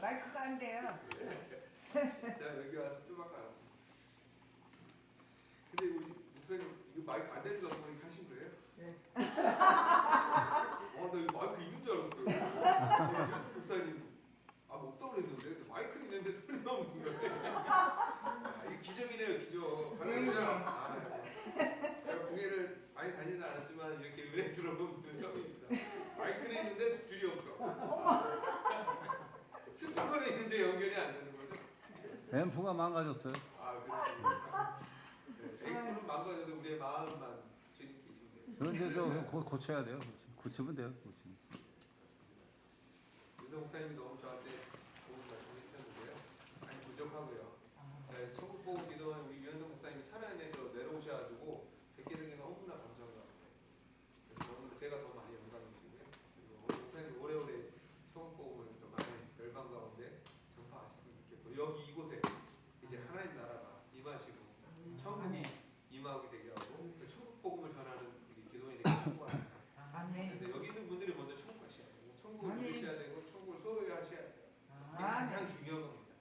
마이크가 안 돼요. 자, 여기 와서 좀 아까 알았습니다. 근데 우리 목사님 이거 마이크 안 되는 줄 알고 하신 거예요? 네. 나 이거 마이크 있는 줄 알았어요. 목사님 없다고 그랬는데 마이크는 있는데 소리가 없는 거예요. 이게 기적이네요, 기적. 할렐루야. 제가 국회를 많이 다니진 않았지만 이렇게 은혜스러운 분은 처음입니다. 마이크는 있는데 줄이 없어. 스피커는 있는데 연결이 안 되는 거죠? 앰프가 망가졌어요. 그렇습니다. 앰프는 망가져도 우리의 마음만 주님께 있으면 돼요. 그런 데서 고쳐야 돼요. 고치면 돼요. 고치면. 윤호 목사님이 너무 저한테 좋은 말씀을 해주셨는데요. 많이 부족하고요. 제가 천국 보고 기도한 우리 윤호 목사님이 천안에서 내려오셔가지고 뵙게 된 게 너무나 감사한 것 같아요. 그래서 너무 제가 더 많이 영광이시고요. 그리고 우리 목사님 오래오래 천국 복음을 또 많이 열방 가운데 전파하셨으면 좋겠고 여기 이곳에 이제 하나님 나라가 임하시고 천국이 임하게 되게 하고 그 천국 복음을 전하는 우리 기도인에게 축복합니다. 그래서 여기 있는 분들이 먼저 천국 가셔야 되고 천국을 누리셔야 되고 천국을 소유하셔야 돼요. 이게 가장 중요한 겁니다.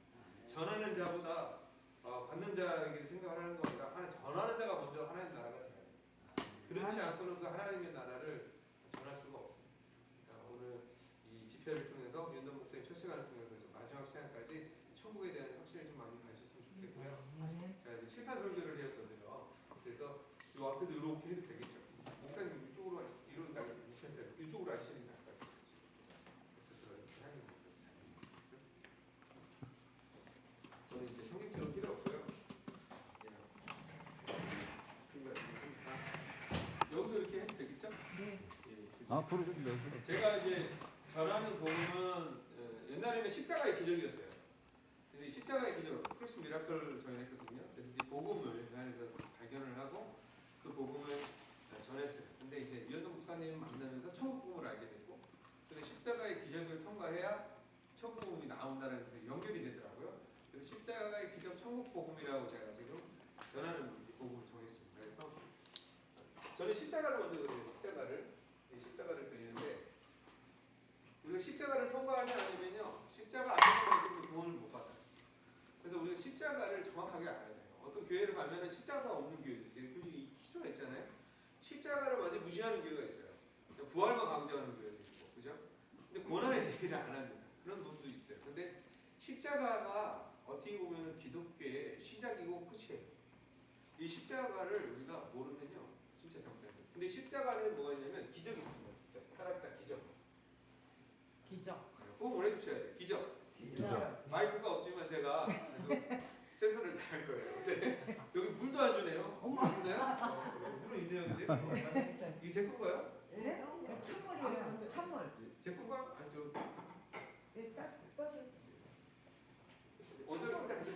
전하는 자보다 받는 자에게 생각을 하는 것보다 전하는 자가 먼저 하나님 나라가 돼야 돼요. 그렇지 않고는 그 하나님의 나라를 전할 수가 없습니다. 그러니까 오늘 이 집회를 통해서 윤돈 목사님 첫 시간을 통해서 좀 마지막 시간까지 천국에 대한 확신을 좀 많이 가지셨으면 좋겠고요. 자, 이제 실판 설교를 해서 돼요. 그래서 이 앞에도 이렇게 해도 되겠죠. 목사님 이쪽으로 뒤로 가시면 돼요. 이쪽으로 하시는 게 나을 것 같아요. 그래서 이렇게 하는 모습을 잘 보시죠. 저는 이제 성경처럼 필요 없고요. 여기서 이렇게 해도 되겠죠? 네. 예, 앞으로 좀 내세요. 제가 이제 전하는 복음은 옛날에는 십자가의 기적이었어요. 근데 십자가의 기적, 크리스 미라클을 전했거든요. 그래서 이 복음을 그 안에서 발견을 하고 그 복음을 전했어요. 근데 이제 이현동 목사님 만나면서 천국 복음을 알게 됐고, 그래서 십자가의 기적을 통과해야 천국 복음이 나온다는 그 연결이 되더라고요. 그래서 십자가의 기적 천국 복음이라고 제가 지금 전하는 복음을 정했습니다. 그래서 저는 십자가를 먼저 그려요. 십자가를 그리는데 우리가 십자가를 통과하지 않으면요, 십자가 앞에서 구원을 못 받아요. 그래서 우리가 십자가를 정확하게 알아야 돼요. 어떤 교회를 가면은 십자가가 없는 교회도 있어요. 이 기초가 있잖아요. 십자가를 완전 무시하는 교회가 있어요. 부활만 강조하는 교회도 있고, 그죠? 근데 고난의 얘기를 안 합니다. 그런 분도 있어요. 근데 십자가가 어떻게 보면은 기독교의 시작이고 끝이에요. 이 십자가를 우리가 모르면요, 진짜 잘못됩니다. 근데 십자가 안에 뭐가 있냐면 기적이 있습니다. 타락다 기적. 꼭 오래주셔야 돼요. 기적. 마이크가 없지만 제가 최선을 다할 거예요. 근데 여기 물도 안 주네요. 있나요? 물은 있네요. 근데 이게 제 건가요? 네? 찬물이에요. 찬물. 제 건가? 아니 저 딱 떠줘. 어제 같이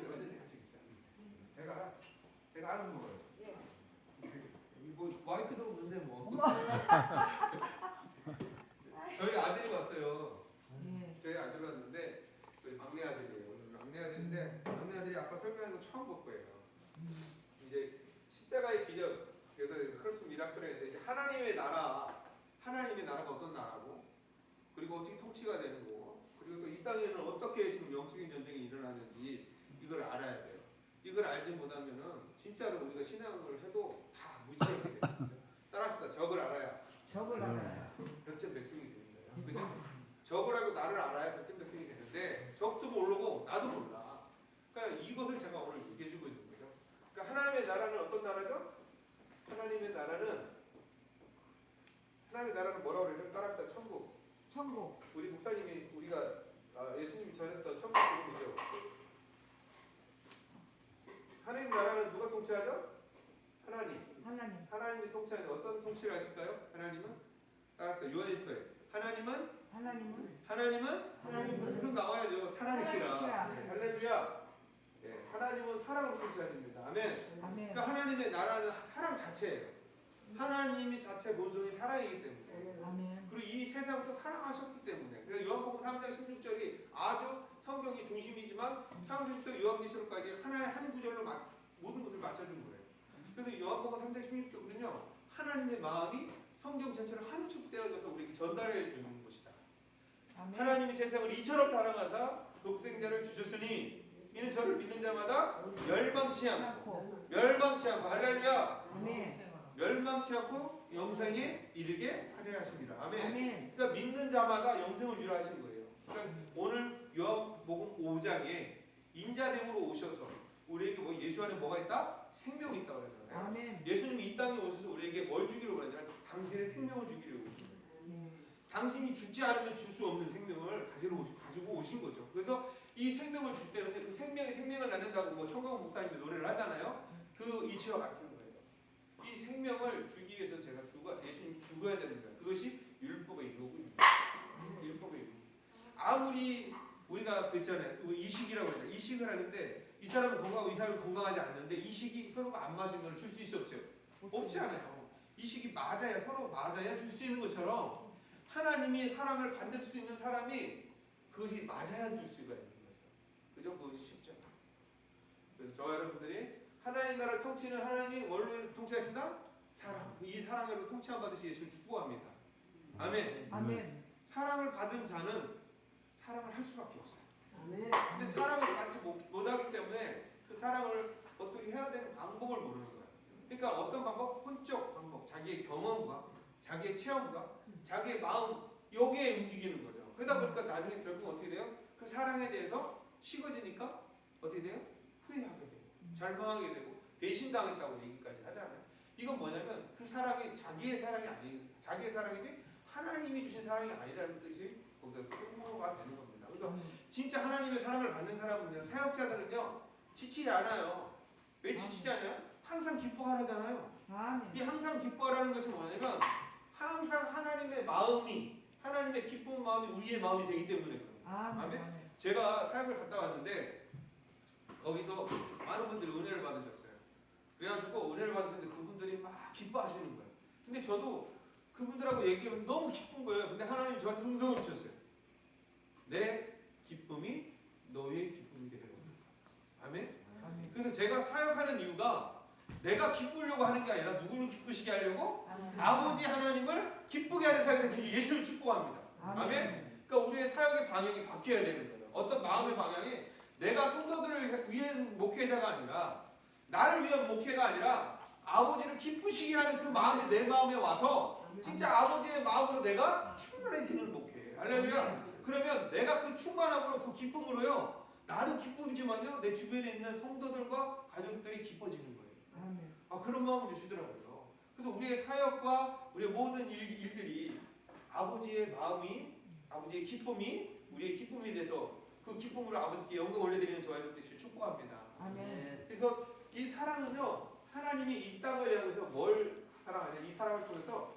제가 아는 거예요. 예. 뭐 마이크도 없는데 뭐. 저희 아들이 왔어요. 저희 아들 왔는데 우리 막내 아들이에요. 오늘 막내 아들인데 막내 아들이 아까 설교하는 거 처음 볼 거예요. 이제 십자가의 기적, 그래서 크리스 미라클에 이제 하나님의 나라가 어떤 나라고, 그리고 어떻게 통치가 되는 거고, 그리고 또 이 땅에는 어떻게 지금 영적인 전쟁이 일어나는지 이걸 알아야 돼요. 이걸 알지 못하면은 진짜로 우리가 신앙을 해도 다 무지하게 돼요. 따라합시다. 적을 알아야. 백전백승이 됩니다. 그죠? 적을 알고 나를 알아야 백전백승이 되는데 적도 모르고 나도 몰라. 그러니까 이것을 제가 오늘 얘기해주고 있는 거죠. 그러니까 하나님의 나라는 어떤 나라죠? 하나님의 나라는 뭐라고 그래요? 따라합시다. 천국. 우리 목사님이 예수님이 전했던 천국 복음이죠. 하나님 나라는 누가 통치하죠? 하나님이 통치하는 어떤 통치를 하실까요? 하나님은 따라서 요한일서에 하나님은 그럼 나와야죠. 사랑이시라. 네, 할렐루야. 네, 하나님은 사랑으로 통치하십니다. 아멘. 그러니까 하나님의 나라는 사랑 자체예요. 하나님이 자체 본성이 사랑이기 때문에. 그리고 이 세상도 사랑하셨기 때문에. 그러니까 요한복음 3장 16절이 아주 성경이 중심이지만 창세기부터 요한계시록까지 하나의 한 구절로 모든 것을 맞춰준 거예요. 그래서 요한복음 3장 16절은요, 하나님의 마음이 성경 전체를 함축되어져서 우리에게 전달해 주는 것이다. 아멘. 하나님이 세상을 이처럼 사랑하사 독생자를 주셨으니 이는 저를 믿는 자마다 멸망치 않고 할렐루야 아멘. 멸망치 않고 영생에 이르게 하려 하십니다. 아멘. 아멘. 그러니까 믿는 자마다 영생을 주려 하신 거예요. 그러니까 오늘 요한복음 5장에 인자됨으로 오셔서 우리에게 뭐 예수 안에 뭐가 있다? 생명이 있다고 그러잖아요. 아멘. 예수님이 이 땅에 오셔서 우리에게 뭘 주기로 그러냐면 당신의 생명을 주기로 오신 거예요. 당신이 죽지 않으면 줄 수 없는 생명을 가지고 오신 거죠. 그래서 이 생명을 줄 때는 그 생명이 생명을 낳는다고 뭐 청강원 목사님이 노래를 하잖아요. 그 이치와 같은 거예요. 이 생명을 주기 위해서 예수님이 죽어야 되는 거예요. 그것이 율법의 이유입니다. 율법의 이유. 아무리 우리가 그랬잖아요. 이식이라고 그러잖아요. 이식을 하는데 이 사람은 건강하고 이 사람은 건강하지 않는데 이식이 서로가 안 맞으면 줄 수 있어 없어요? 없지 않아요. 이식이 맞아야 서로 맞아야 줄 수 있는 것처럼 하나님이 사랑을 받을 수 있는 사람이 그것이 맞아야 줄 수가 있는 거죠. 그죠? 그것이 쉽지 않아요. 그래서 저와 여러분들이 하나님 나라를 통치는 하나님이 뭘로 통치하신다? 사랑. 이 사랑으로 통치함 받으시 예수를 축복합니다. 아멘. 아멘. 사랑을 받은 자는 사랑을 할 수밖에 없어요. 아멘. 근데 사랑을 받지 못하기 때문에 그 사랑을 어떻게 해야 되는 방법을 모르는 거예요. 그러니까 어떤 방법? 혼적 방법, 자기의 경험과 자기의 체험과 자기의 마음 여기에 움직이는 거죠. 그러다 보니까 나중에 결국 어떻게 돼요? 그 사랑에 대해서 식어지니까 어떻게 돼요? 후회하게 되고 절망하게 되고 배신당했다고 얘기까지 하잖아요. 이건 뭐냐면 그 사랑이 자기의 사랑이 아니 자기의 사랑이지 하나님이 주신 사랑이 아니라는 뜻이 거기서 통로가 되는 겁니다. 그래서 진짜 하나님의 사랑을 받는 사람은요, 사역자들은요 지치지 않아요. 왜 지치지 않아요? 항상 기뻐하잖아요. 아멘. 이 항상 기뻐하라는 것이 뭐냐면 항상 하나님의 마음이 하나님의 기쁜 마음이 우리의 마음이 되기 때문에 그래요. 아멘. 제가 사역을 갔다 왔는데 거기서 많은 분들이 은혜를 받으셨어요. 그래가지고 은혜를 받으셨는데 그분들이 막 기뻐하시는 거예요. 근데 저도 그분들하고 얘기하면서 너무 기쁜 거예요. 근데 하나님이 저한테 음성을 주셨어요. 내 기쁨이 너의 기쁨이 되리라. 아멘. 아멘. 그래서 제가 사역하는 이유가 내가 기쁘려고 하는 게 아니라 누구를 기쁘시게 하려고 아버지 하나님을 기쁘게 하는 사역이 되지 예수를 축복합니다. 아멘. 그러니까 우리의 사역의 방향이 바뀌어야 되는 거예요. 어떤 마음의 방향이 내가 성도들을 위한 목회자가 아니라 나를 위한 목회가 아니라 아버지를 기쁘시게 하는 그 마음이 내 마음에 와서 진짜 아버지의 마음으로 내가 충만해지는 목회. 할렐루야. 그러면 내가 그 충만함으로 그 기쁨으로요 나도 기쁨이지만요 내 주변에 있는 성도들과 가족들이 기뻐지는 거예요. 아멘. 그런 마음을 주시더라고요. 그래서 우리의 사역과 우리의 모든 일들이 아버지의 마음이 아버지의 기쁨이 우리의 기쁨이 돼서 그 기쁨으로 아버지께 영광 올려드리는 저와 여러분들이 축복합니다. 아멘. 그래서 이 사랑은요 하나님이 이 땅을 향해서 뭘 사랑하냐 이 사랑을 통해서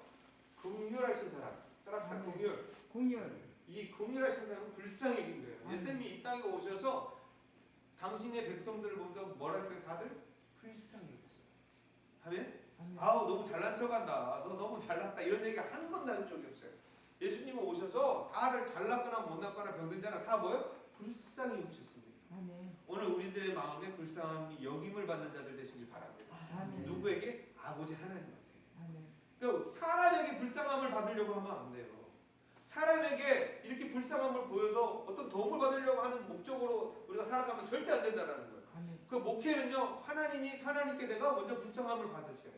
긍휼하신 사랑 따라합시다. 긍휼. 이 긍휼하신 사랑은 불쌍히 여긴 거예요. 예수님이 이 땅에 오셔서 당신의 백성들을 보면서 뭐라 했어요? 다들 불쌍히 여겼어요. 아멘? 아우 너무 잘난 척한다. 너 너무 잘났다. 이런 얘기 한 번도 한 적이 없어요. 예수님은 오셔서 다들 잘났거나 못났거나 병들잖아. 다 뭐예요? 불쌍히 여기셨습니다. 아멘. 오늘 우리들의 마음에 불쌍함이 여김을 받는 자들 되시길 바랍니다. 아멘. 누구에게? 아버지 하나님한테. 아멘. 그러니까 사람에게 불쌍함을 받으려고 하면 안 돼요. 사람에게 이렇게 불쌍함을 보여서 어떤 도움을 받으려고 하는 목적으로 우리가 살아가면 절대 안 된다는 거예요. 아멘. 그 목회는요 하나님께 내가 먼저 불쌍함을 받으셔야 돼요.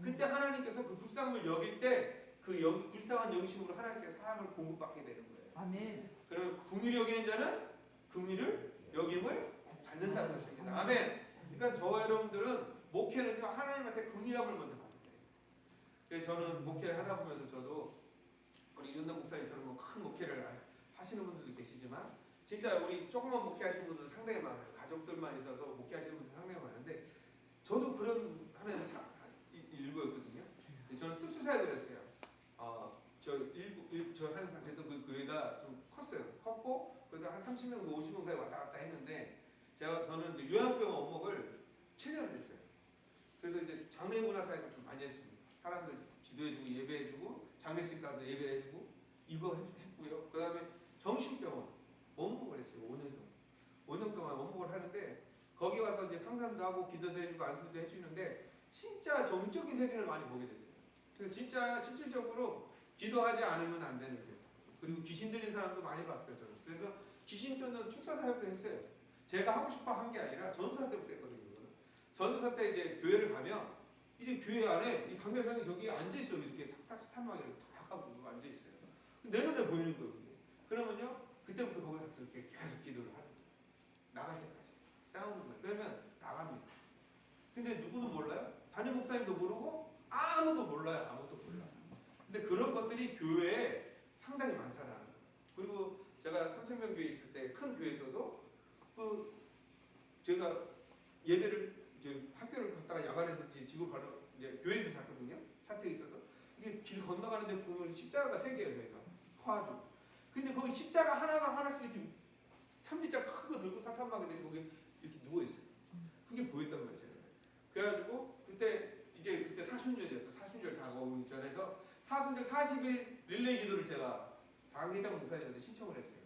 그때 하나님께서 그 불쌍함을 여길 때 그 불쌍한 여기심으로 하나님께서 사랑을 공급받게 되는 거예요. 아멘. 그러면 긍휼히 여기는 자는 긍휼을 여김을 받는다는 것입니다. 아멘. 그러니까 저와 여러분들은 목회는요 하나님한테 긍휼함을 먼저 받는 거예요. 그래서 저는 목회를 하다 보면서 저도 우리 윤동 목사님처럼 뭐 큰 목회를 하시는 분들도 계시지만 진짜 우리 조그만 목회하시는 분들도 상당히 많아요. 가족들만 있어서 목회하시는 분들 상당히 많은데 저도 그런 하나의 일부였거든요. 저는 특수사역을 했어요. 저 항상 그래도 그 교회가 좀 컸어요. 컸고 그래도 한 30명, 50명 사이 왔다 갔다 했는데 저는 이제 요양병원 원목을 7년을 했어요. 그래서 이제 장례 문화 사역을 좀 많이 했습니다. 사람들 기도해주고 예배해주고 장례식 가서 예배해주고 이거 했고요. 그 다음에 정신병원 원목을 했어요. 5년 동안 원목을 하는데 거기 와서 이제 상담도 하고 기도도 해주고 안수도 해주는데 진짜 정적인 세계를 많이 보게 됐어요. 그래서 진짜 실질적으로 기도하지 않으면 안 되는 세상. 그리고 귀신 들린 사람도 많이 봤어요 저는. 그래서 귀신 쫓는 축사 사역도 했어요. 제가 하고 싶어 한 게 아니라 전도사 때부터 했거든요. 이거는. 전도사 때 이제 교회를 가면 이제 교회 안에 이 강대상이 저기 앉아 있어요. 이렇게 스탄막이 이렇게 탁 하고 앉아 있어요. 내 눈에 보이는 거예요. 그게. 그러면요 그때부터 거기서 이렇게 계속 기도를 하는 거예요. 나갈 때까지 싸우는 거예요. 그러면 나갑니다. 근데 누구는 몰라요? 담임 목사님도 모르고 아무도 몰라요. 아무도 몰라요. 근데 그런 것들이 교회에 상당히 많다라는 거예요. 그리고 제가 삼성명 교회 있을 때 큰 교회에서도 그 제가 예배를 이제 학교를 갔다가 야간에서 집을 바로 이제 교회에서 잤거든요. 사택에 있어서 이게 길 건너가는데 보면 십자가가 3개예요. 저희가 커가지고. 근데 거기 십자가 하나씩 이렇게 삼지자 큰 거 들고 사탄마귀들이 거기 이렇게 누워 있어요. 그게 보였단 말이에요. 그래가지고 그때 사순절이었어. 사순절 다가오기 전에서 사순절 40일 릴레이 기도를 제가 방회장 목사님한테 신청을 했어요.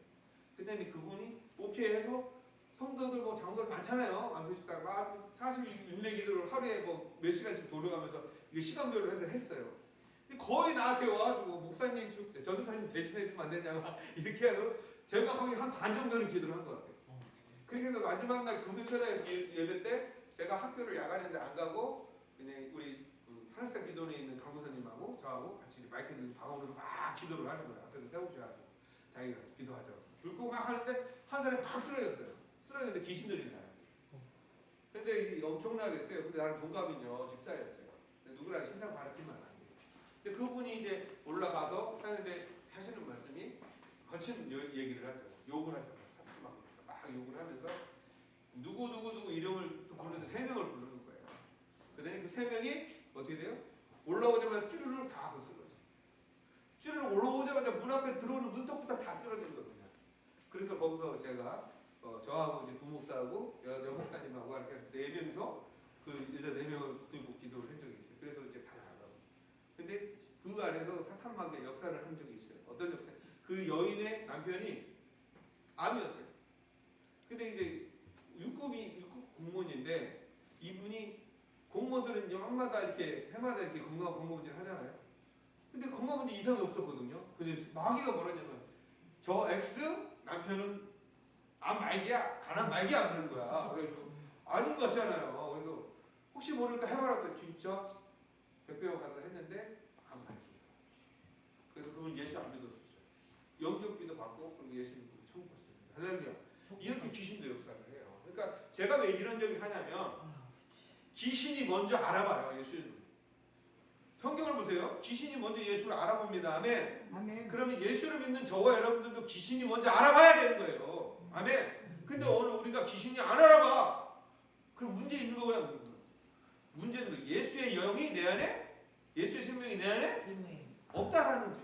그랬더니 그분이 오케이 해서 성도들 뭐 장로들 많잖아요. 암소집단 막 40일 릴레이 기도를 하루에 뭐 몇 시간씩 돌려가면서 이게 시간별로 해서 했어요. 근데 거의 나한테 와가지고 목사님 전도사님 대신해 주면 안 되냐 이렇게 해서 제가 거의 한 반 정도는 기도를 한 것 같아요. 그렇게 해서 마지막 날 금요철에 예배 때 제가 학교를 야간인데 안 가고 그냥 우리 하늘색 기도원에 있는 강도사님하고 저하고 같이 마이크 들고 방언으로 막 기도를 하는 거예요. 앞에서 세우셔가지고 자기가 기도하자고 불 끄고 막 하는데 한 사람이 팍 쓰러졌어요. 쓰러졌는데 귀신 들린 사람. 근데 엄청나겠어요. 근데 나는 동갑이요 집사였어요. 누구랑 신상 바르기만 안 돼. 근데 그분이 이제 올라가서 하는데 하시는 말씀이 거친 얘기를 하죠. 욕을 하죠. 막 욕을 하면서 누구 이름을 또 부르는데 3명을 부르는 거예요. 그랬더니 그 3명이 어떻게 돼요? 올라오자마자 쭈르륵 다 하고 쓰러져. 쭈르륵 올라오자마자 문 앞에 들어오는 문턱부터 다 쓰러지는 거예요. 그래서 거기서 제가 저하고 이제 부목사하고 여목사님하고 이렇게 4명이서 그 여자 4명을 들고 기도를 한 적이 있어요. 그래서 이제 다 나가고. 근데 그 안에서 사탄마귀의 역사를 한 적이 있어요. 어떤 역사? 그 여인의 남편이 암이었어요. 근데 이제 6급 공무원인데 이분이 공무원들은 해마다 이렇게 건강 검진을 하잖아요. 근데 건강 검진 이상이 없었거든요. 근데 마귀가 뭐라냐면 저 X 남편은 암 말기야, 간암 말기야 그러는 거야. 그래서 아닌 것 같잖아요. 그래서 혹시 모르니까 해봐라 했더니 진짜 백병원 가서 했는데 암 말기. 그래서 그분 예수 안 믿었었어요. 영접기도 받고 그리고 예수 믿고 천국 갔어요. 할렐루야. 이렇게 귀신도 역사를 해요. 그러니까 제가 왜 이런 얘기 하냐면 귀신이 먼저 알아봐요. 예수를. 성경을 보세요. 귀신이 먼저 예수를 알아봅니다. 아멘. 아멘. 그러면 예수를 믿는 저와 여러분들도 귀신이 먼저 알아봐야 되는 거예요. 아멘. 근데 오늘 우리가 귀신이 안 알아봐. 그럼 문제 있는 거야. 문제는 예수의 영이 내 안에, 예수의 생명이 내 안에 없다라는 거예요.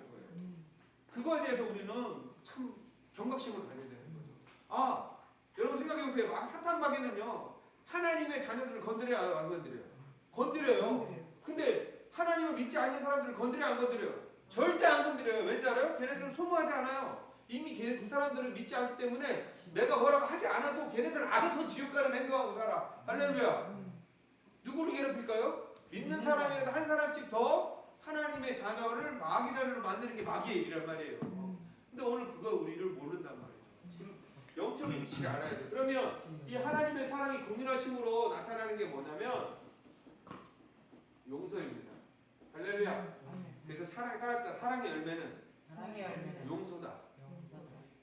그거에 대해서 우리는 참 경각심을 가져야 되는 거죠. 여러분 생각해 보세요. 사탄 마귀는요 하나님의 자녀들을 건드려요, 안 건드려요? 건드려요. 근데 하나님을 믿지 않는 사람들을 건드려요, 안 건드려요? 절대 안 건드려요. 왠지 알아요? 걔네들은 소모하지 않아요. 이미 그 사람들은 믿지 않기 때문에 내가 뭐라고 하지 않아도 걔네들은 알아서 지옥 가는 행동하고 살아. 할렐루야. 누구를 괴롭힐까요? 믿는 사람이라도 한 사람씩 더 하나님의 자녀를 마귀 자녀로 만드는 게 마귀의 일이란 말이에요. 근데 오늘 그거 우리를 모른단 말이에요. 영적인 위치를 알아야 돼요. 그러면 이 하나님의 사랑이 긍휼하심으로 나타나는 게 뭐냐면 용서입니다. 할렐루야. 그래서 따라합시다. 사랑의 열매는 용서다.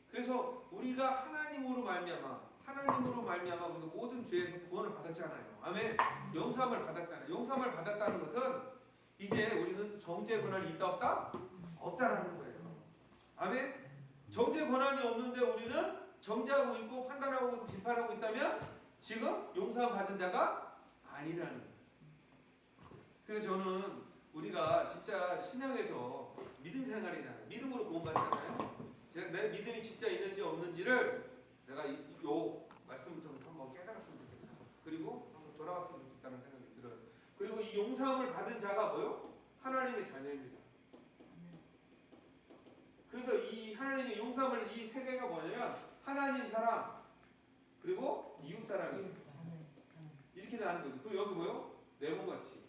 그래서 우리가 하나님으로 말미암아 우리가 모든 죄에서 구원을 받았잖아요. 아멘. 용서함을 받았잖아요. 용서함을 받았다는 것은 이제 우리는 정죄 권한이 있다 없다? 없다라는 거예요. 아멘. 정죄 권한이 없는데 우리는 정죄하고 있고 판단하고 있고 비판하고 있다면 지금 용서함 받은 자가 아니라는 거예요. 그래서 저는 우리가 진짜 신앙에서 믿음 생활이잖아요. 믿음으로 구원받잖아요. 제가 내 믿음이 진짜 있는지 없는지를 내가 요 말씀을 통해서 한번 깨달았으면 좋겠다. 그리고 한번 돌아왔으면 좋겠다는 생각이 들어요. 그리고 이 용서함을 받은 자가 뭐요? 하나님의 자녀입니다. 그래서 이 하나님의 용서함을 이 세 개가 뭐냐면 하나님 사랑 그리고 이웃 사랑이에요. 이렇게 나는 거죠. 그리고 여기 뭐요? 내 몸같이.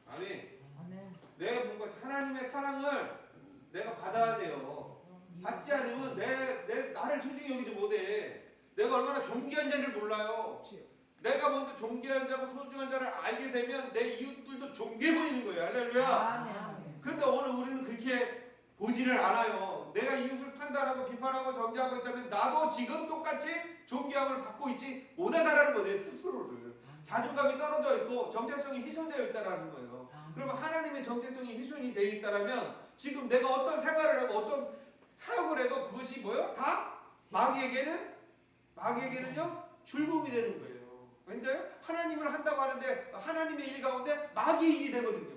아멘. 내 몸같이 하나님의 사랑을 내가 받아야 돼요. 받지 않으면 나를 소중히 여기지 못해. 내가 얼마나 존귀한 자를 몰라요. 내가 먼저 존귀한 자고 소중한 자를 알게 되면 내 이웃들도 존귀해 보이는 거예요. 할렐루야. 아멘. 그런데 오늘 우리는 그렇게 보지를 않아요. 내가 이웃을 판단하고 비판하고 정죄하고 있다면 나도 지금 똑같이 존귀함을 받고 있지 못하다라는 거예요. 내 스스로를. 자존감이 떨어져 있고 정체성이 훼손되어 있다라는 거예요. 그러면 하나님의 정체성이 훼손이 되어 있다라면 지금 내가 어떤 생활을 하고 어떤 사역을 해도 그것이 뭐요? 다 마귀에게는요 즐거움이 되는 거예요. 왠지요? 하나님을 한다고 하는데 하나님의 일 가운데 마귀의 일이 되거든요.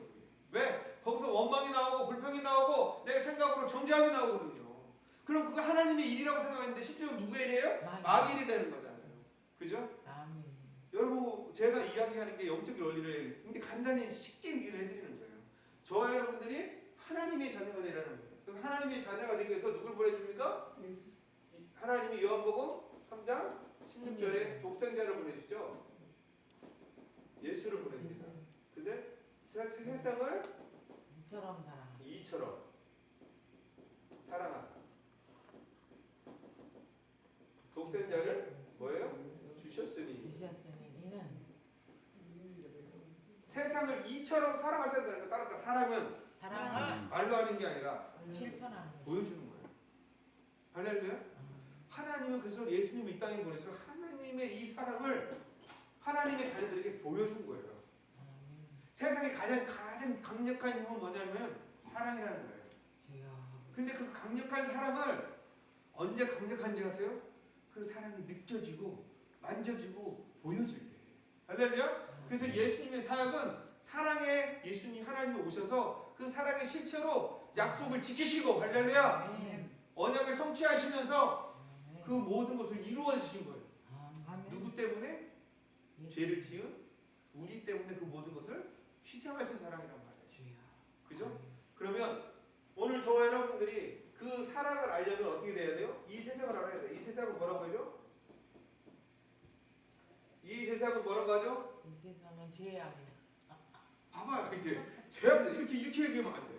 왜? 거기서 원망이 나오고 불평이 나오고 내 생각으로 정죄함이 나오거든요. 그럼 그거 하나님의 일이라고 생각했는데 실제로 누구의 일이에요? 마귀의 일이 되는 거잖아요. 그죠? 아멘. 여러분 제가 이야기하는 게 영적 원리를 근데 간단히 쉽게 얘기를 해드리는 거예요. 저와 여러분들이 하나님의 자녀가 되라는 거예요. 그래서 하나님의 자녀가 되기 위해서 누굴 보내줍니까? 하나님이 요한복음 3장 16절에 독생자를 보내시죠. 예수를 보냅니다. 근데 세상을 이처럼 사랑하사 독생자를 뭐예요? 주셨으니 이는 세상을 이처럼 사랑하셔야 되는 거. 따라서 사랑은 사랑을 말로 하는 게 아니라 실천하는 것이. 보여주는 거예요. 할렐루야. 하나님은 그래서 예수님을 이 땅에 보내서 하나님의 이 사랑을 하나님의 자녀들에게 보여준 거예요. 세상에 가장 강력한 힘은 뭐냐면 사랑이라는 거예요. 근데 그 강력한 사랑을 언제 강력한지 아세요? 그 사랑이 느껴지고 만져지고 보여질 때. 할렐루야. 그래서 예수님의 사역은 사랑의 예수님 하나님이 오셔서 그 사랑의 실체로 약속을 지키시고 할렐루야. 언약을 성취하시면서 그 모든 것을 이루어 주신 거예요. 누구 때문에? 죄를 지은 우리 때문에 그 모든 것을 희생하신 사랑이란 말이에요. 그죠? 그러면 오늘 저와 여러분들이 그 사랑을 알려면 어떻게 돼야 돼요? 이 세상을 알아야 돼요. 이 세상은 뭐라고 하죠? 이 세상은 뭐라고 하죠? 이 세상은 죄악이다. 봐봐요. 이제 죄악이다. 이렇게 얘기하면 안 돼.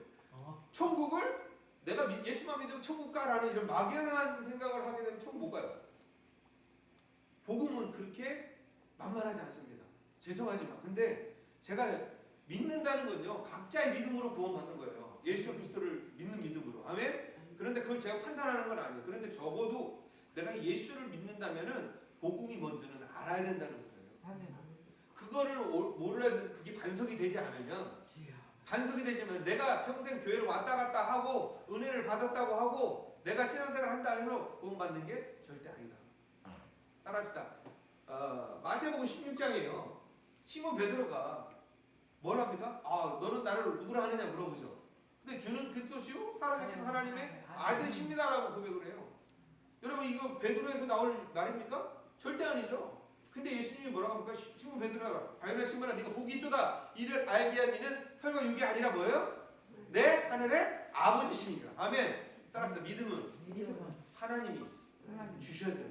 천국을 내가 예수만 믿으면 천국 가라는 이런 막연한 생각을 하게 되면 천국 못 가요. 복음은 그렇게 만만하지 않습니다. 죄송하지만. 근데 제가 믿는다는 건요. 각자의 믿음으로 구원받는 거예요. 예수 그리스도를 믿는 믿음으로. 아멘? 그런데 그걸 제가 판단하는 건 아니에요. 그런데 적어도 내가 예수를 믿는다면은 복음이 뭔지는 알아야 된다는 거예요. 그거를 몰라야 그게 반석이 되지 않으면 반석이 되지만 내가 평생 교회를 왔다 갔다 하고 은혜를 받았다고 하고 내가 신앙생활을 한다 해서 구원받는 게 절대 아니다. 따라합시다. 마태복음 16장이에요. 시몬 베드로가 뭐랍니까? 너는 나를 누구라 하느냐 물어보죠. 근데 주는 그리스도시요 살아계신 하나님의 아들이십니다라고 고백을 해요. 여러분 이거 베드로에서 나올 말입니까? 절대 아니죠. 근데 예수님이 뭐라고 합니까? 시몬 베드로가 바요나 시몬아 네가 복이 있도다. 이를 알게 한 이는 혈과 육이 아니라 뭐예요? 내 하늘의 아버지십니다. 아멘. 따라서 믿음은 하나님이 주셔야 돼요.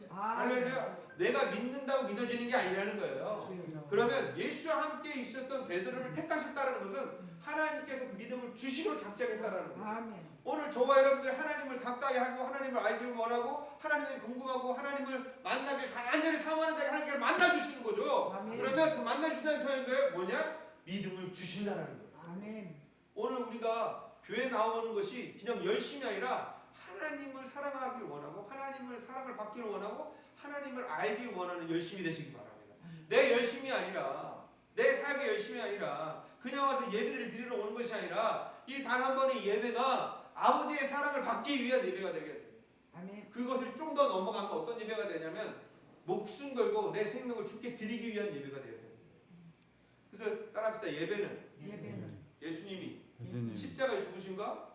할렐루야. 내가 믿는다고 믿어지는 게 아니라는 거예요. 그러면 예수와 함께 있었던 베드로를 택하셨다는 것은 하나님께서 그 믿음을 주시고 작정했다는 거예요. 오늘 저와 여러분들 하나님을 가까이 하고 하나님을 알기를 원하고 하나님을 궁금하고 하나님을 만나길 간절히 사모하는 자에게 하나님께서 만나주시는 거죠. 그러면 그 만나주신다는 표현이 뭐냐? 믿음을 주신다는 거예요. 오늘 우리가 교회 나오는 것이 그냥 열심이 아니라 하나님을 사랑하길 원하고 하나님을 사랑을 받기를 원하고 하나님을 알길 원하는 열심이 되시기 바랍니다. 내 열심이 아니라 내 사역의 열심이 아니라 그냥 와서 예배를 드리러 오는 것이 아니라 이 단 한 번의 예배가 아버지의 사랑을 받기 위한 예배가 되게 돼요. 그것을 좀 더 넘어가면 어떤 예배가 되냐면 목숨 걸고 내 생명을 주께 드리기 위한 예배가 되어야 돼요. 그래서 따라합시다. 예배는 예수님이 십자가에 죽으신가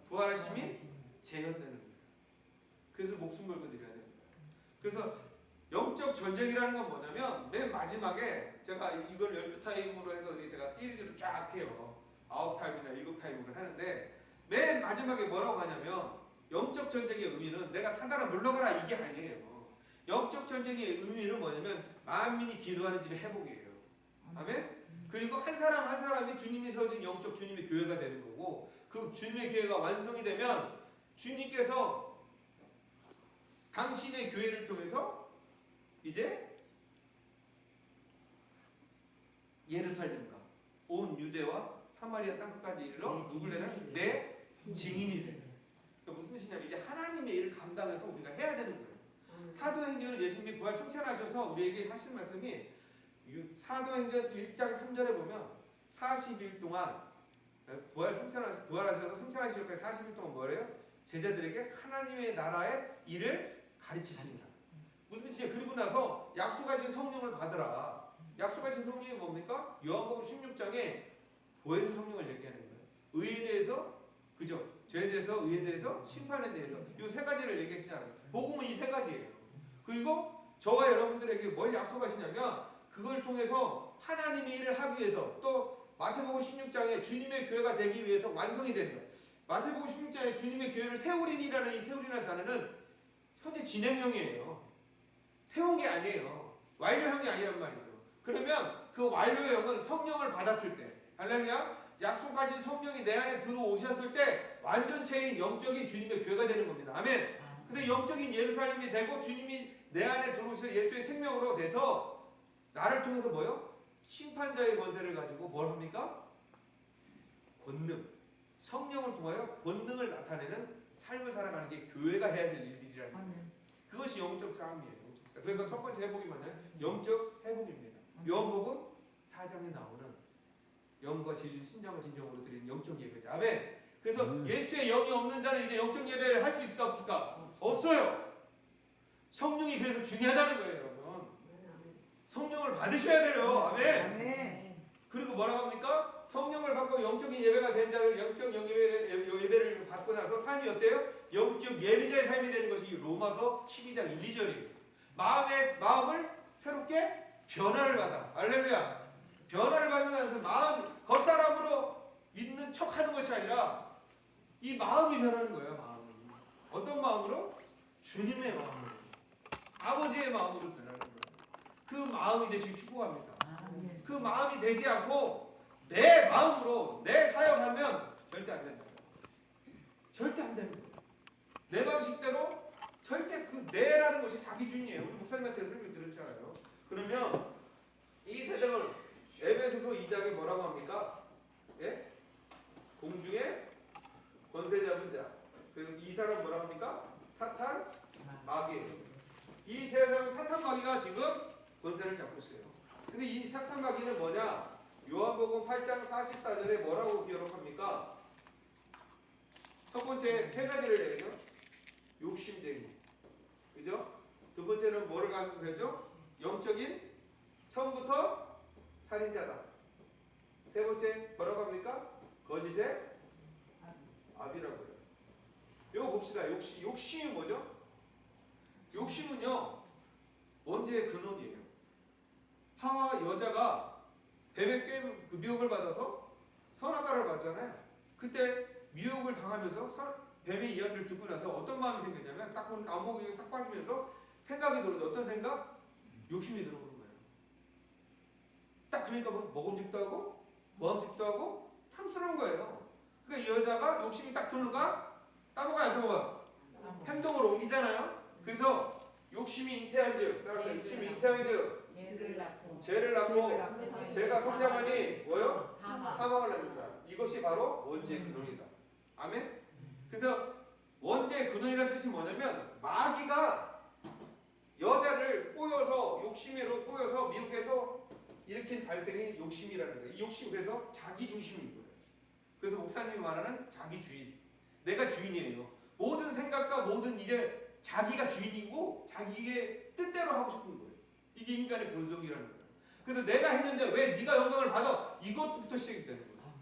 부활하심이 재현되는 거예요. 그래서 목숨 걸고 드려야 됩니다. 그래서 영적 전쟁이라는 건 뭐냐면 맨 마지막에 제가 이걸 12타임으로 해서 제가 시리즈로 쫙 해요. 9타임이나 7타임으로 하는데 맨 마지막에 뭐라고 하냐면 영적 전쟁의 의미는 내가 사단을 물러가라 이게 아니에요. 영적 전쟁의 의미는 뭐냐면 만민이 기도하는 집의 회복이에요. 아멘? 그리고 한 사람 한 사람이 주님이 세워진 영적 주님의 교회가 되는 거고 그 주님의 교회가 완성이 되면 주님께서 당신의 교회를 통해서 이제 예루살렘과 온 유대와 사마리아 땅끝까지 이르러 누굴 내는 내 증인이 되는. 그러니까 무슨 뜻이냐면 이제 하나님의 일을 감당해서 우리가 해야 되는 거예요. 사도행전은 예수님이 부활 승천하셔서 우리에게 하신 말씀이 사도행전 1장 3절에 보면 40일 동안 부활하셔서 승천하시기까지 40일 동안 뭐래요? 제자들에게 하나님의 나라의 일을 가르치십니다. 무슨 뜻이에요? 그리고 나서 약속하신 성령을 받으라. 약속하신 성령이 뭡니까? 요한복음 16장에 보혜사 성령을 얘기하는 거예요. 의에 대해서, 그죠? 죄에 대해서, 의에 대해서, 심판에 대해서 이 세 가지를 얘기하시잖아요. 복음은 이 세 가지예요. 그리고 저와 여러분들에게 뭘 약속하시냐면 그걸 통해서 하나님의 일을 하기 위해서 또 마태복음 16장에 주님의 교회가 되기 위해서 완성이 되는 거예요. 마태복음 16장에 주님의 교회를 세우리니라는 이 세우리라는 단어는 현재 진행형이에요. 세운 게 아니에요. 완료형이 아니란 말이죠. 그러면 그 완료의 형은 성령을 받았을 때, 할렐루야, 약속하신 성령이 내 안에 들어오셨을 때 완전체인 영적인 주님의 교회가 되는 겁니다. 아멘. 그래서 영적인 예루살렘이 되고 주님이 내 안에 들어오셔서 예수의 생명으로 돼서 나를 통해서 뭐요? 심판자의 권세를 가지고 뭘 합니까? 권능, 성령을 통하여 권능을 나타내는 삶을 살아가는 게 교회가 해야 될 일들이라는 거예요. 그것이 영적 싸움이에요. 영적 싸움. 그래서 첫 번째 회복이 뭐냐면 영적 회복입니다. 요한복음 4장에 나오는 영과 진리, 신령과 진정으로 드리는 영적 예배죠. 아멘. 그래서 예수의 영이 없는 자는 이제 영적 예배를 할 수 있을까 없을까? 없어요. 성령이 그래서 중요하다는 거예요, 여러분. 성령을 받으셔야 돼요. 아멘. 아멘. 그리고 뭐라고 합니까? 성령을 받고 영적인 예배가 된 자들, 영적 예배를 받고 나서 삶이 어때요? 영적 예배자의 삶이 되는 것이 로마서 12장 1, 2절이에요. 마음을 새롭게 변화를 받아. 할렐루야. 변화를 받는 그 마음, 겉사람으로 믿는 척하는 것이 아니라 이 마음이 변하는 거예요. 마음이. 어떤 마음으로? 주님의 마음으로, 아버지의 마음으로 변하는 거예요. 그 마음이 되시길 축복합니다. 그 마음이 되지 않고 내 마음으로 내 사역하면 절대 안 된다. 절대 안 됩니다. 내 방식대로 절대 그 내라는 것이 자기 주인이에요. 우리 목사님한테 설명 드렸잖아요. 그러면 이 세상을 에베소서 2장에 뭐라고 합니까? 예? 공중에 권세 잡은 자. 그리고 이 사람 뭐라고 합니까? 사탄, 마귀예요. 이 세상 사탄 마귀가 지금 권세를 잡고 있어요. 근데 이 사탄 마귀는 뭐냐? 요한복음 8장 44절에 뭐라고 기록합니까? 첫 번째 세 가지를 얘기해요. 욕심쟁이. 그죠? 두 번째는 뭐를 가지고 되죠? 영적인 처음부터 살인자다. 세 번째 뭐라고 합니까? 거짓의 압이라고요. 이거 봅시다. 욕심이 뭐죠? 욕심은요 원죄의 근원이에요. 하와 여자가 뱀의 미혹을 받아서 선악과를 받잖아요. 그때 미혹을 당하면서 뱀의 이야기를 듣고 나서 어떤 마음이 생겼냐면 딱 보니까 안목이 싹 빠지면서 생각이 들어요. 어떤 생각? 욕심이 들어오는 거예요. 딱 그러니까 뭐 먹음직도 하고 모함직도 하고 탐스러운 거예요. 그러니까 이 여자가 욕심이 딱 들어가 따먹어야 안 따먹어요? 행동으로 옮기잖아요. 그래서 욕심이 잉태한 즉, 따라서 욕심이 잉태한 즉 죄를 낳고 죄가 성장하니 뭐요? 사망을 낳는다. 이것이 바로 원죄의 근원이다. 아멘? 그래서 원죄의 근원이라는 뜻이 뭐냐면 마귀가 여자를 꼬여서 욕심으로 꼬여서 미혹해서 일으킨 발생이 욕심이라는 거예요. 이 욕심 그래서 자기 중심인 거예요. 그래서 목사님이 말하는 자기 주인. 내가 주인이에요. 모든 생각과 모든 일에 자기가 주인이고 자기의 뜻대로 하고 싶은 거예요. 이게 인간의 본성이라는 거예요. 그래서 내가 했는데 왜 네가 영광을 받아? 이것부터 시작이 되는 거예요.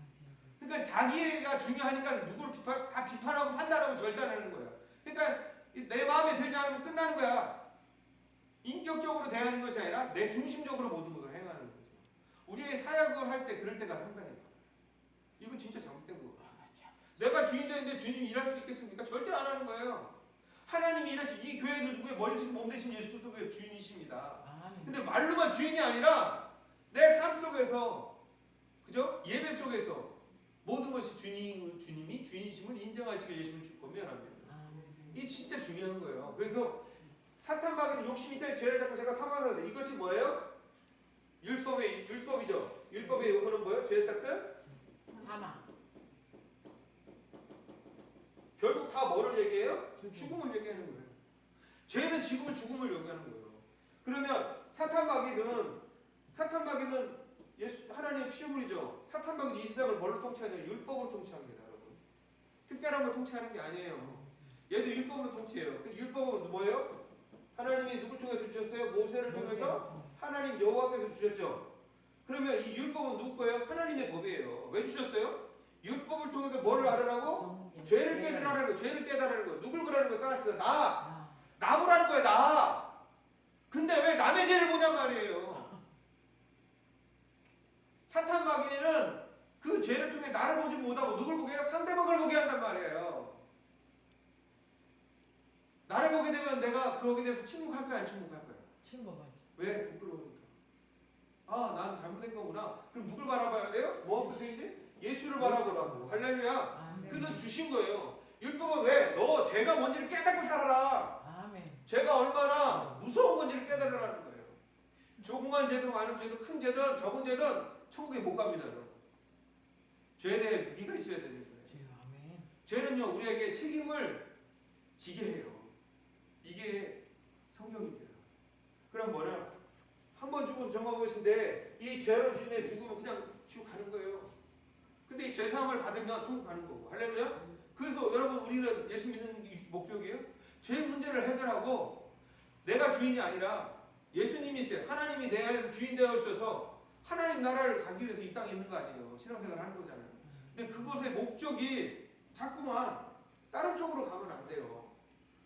그러니까 자기가 중요하니까 누구를 다 비판하고 판단하고 절단하는 거야. 그러니까 내 마음에 들지 않으면 끝나는 거야. 인격적으로 대하는 것이 아니라 내 중심적으로 모든 것을 행하는 거죠. 우리의 사역을 할 때 그럴 때가 상당히 많아요. 이거 진짜 잘못된 거예요. 내가 주인 되는데 주님이 일할 수 있겠습니까? 절대 안 하는 거예요. 하나님이 일하신 이 교회를 누구의 머리신 몸 대신 예수 그리스도의 주인이십니다. 근데 말로만 주인이 아니라 내 삶 속에서, 그죠? 예배 속에서 모든 것이 주님이 주인이심을 인정하시길 예수님을 주고 면합니다. 이 진짜 중요한 거예요. 그래서 사탄 마귀는 욕심이 있다 죄를 잡고 제가 사망하는데 이것이 뭐예요? 율법이죠. 율법의 요구는 뭐예요? 죄의 삭슬? 사망. 결국 다 뭐를 얘기해요? 죽음을 얘기하는 거예요. 죄는 지금은 죽음을 얘기하는 거예요. 그러면 사탄 마귀는 예수 하나님의 피조물이죠. 사탄 마귀는 이 세상을 뭘로 통치하냐? 율법으로 통치합니다, 여러분. 특별한 걸 통치하는 게 아니에요. 얘도 율법으로 통치해요. 율법은 뭐예요? 하나님이 누굴 통해서 주셨어요? 모세를 통해서 하나님 여호와께서 주셨죠. 그러면 이 율법은 누구 거예요? 하나님의 법이에요. 왜 주셨어요? 율법을 통해서 뭐를 알으라고? 죄를 깨달으라는 거. 죄를 깨달으라는 거. 누굴 보라는 거 따라합시다. 나 보라는 거야. 나. 근데 왜 남의 죄를 보냔 말이에요. 사탄 마귀는 그 죄를 통해 나를 보지 못하고 누굴 보게 해요? 상대방을 보게 한단 말이에요. 나를 보게 되면 내가 거기에 대해서 침묵할 거야, 안 침묵할 거야? 침묵하지. 왜? 부끄러우니까. 아, 나는 잘못된 거구나. 그럼 누굴 바라봐야 돼요? 뭐 없으세요 이제? 예수를 바라보라고. 할렐루야. 아멘. 그래서 주신 거예요. 율법은 왜? 너 죄가 뭔지를 깨닫고 살아라. 아멘. 죄가 얼마나 무서운 건지를 깨달으라는 거예요. 조그만 죄든 많은 죄든 큰 죄든 적은 죄든 천국에 못 갑니다. 여러분. 죄에 대해 미가 있어야 되는 거예요. 주여, 아멘. 죄는요 우리에게 책임을 지게 해요. 이게 성경입니다. 그럼 뭐냐? 한 번 죽어서 정하고계신데 이 죄로 인해 죽으면 그냥 지옥 가는 거예요. 근데 이 죄사함을 받으면 천국 가는 거고. 할렐루야? 그래서 여러분 우리는 예수 믿는 목적이에요. 죄 문제를 해결하고 내가 주인이 아니라 예수님이세요. 하나님이 내 안에서 주인 되어 주셔서 하나님 나라를 가기 위해서 이 땅에 있는 거 아니에요. 신앙생활 하는 거잖아요. 근데 그것의 목적이 자꾸만 다른 쪽으로 가면 안 돼요.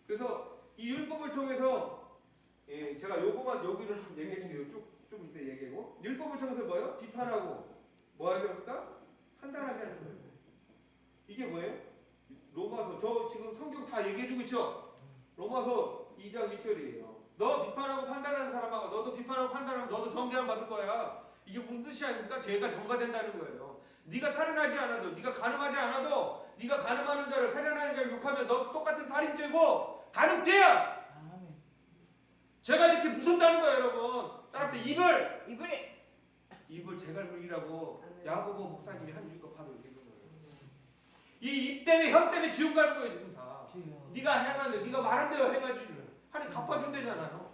그래서 이 율법을 통해서 제가 여기를 좀 얘기해 줄게요. 좀 이따 얘기하고. 율법을 통해서 뭐예요? 비판하고 뭐 하게 합니까? 판단하게 하는 거예요. 이게 뭐예요? 로마서 저 지금 성경 다 얘기해 주고 있죠? 로마서 2장 1절이에요. 너 비판하고 판단하는 사람하고 너도 비판하고 판단하면 너도 정죄함 받을 거야. 이게 무슨 뜻이 아닙니까? 죄가 전가된다는 거예요. 네가 살인하지 않아도, 네가 간음하지 않아도, 네가 간음하는 자를 살인하는 자를 욕하면 너 똑같은 살인죄고 간음죄야. 아멘. 죄가 이렇게 무섭다는 거예요, 여러분. 따라서 입을 제갈 물리라고 야고보 목사님이 한 이유가 바로 이게 거예요. 이 입 때문에 혀 때문에 지옥 가는 거예요, 지금 다. 주여. 네가 행하는, 네가 말한 대로 행하지. 하나님 갚아준대잖아요.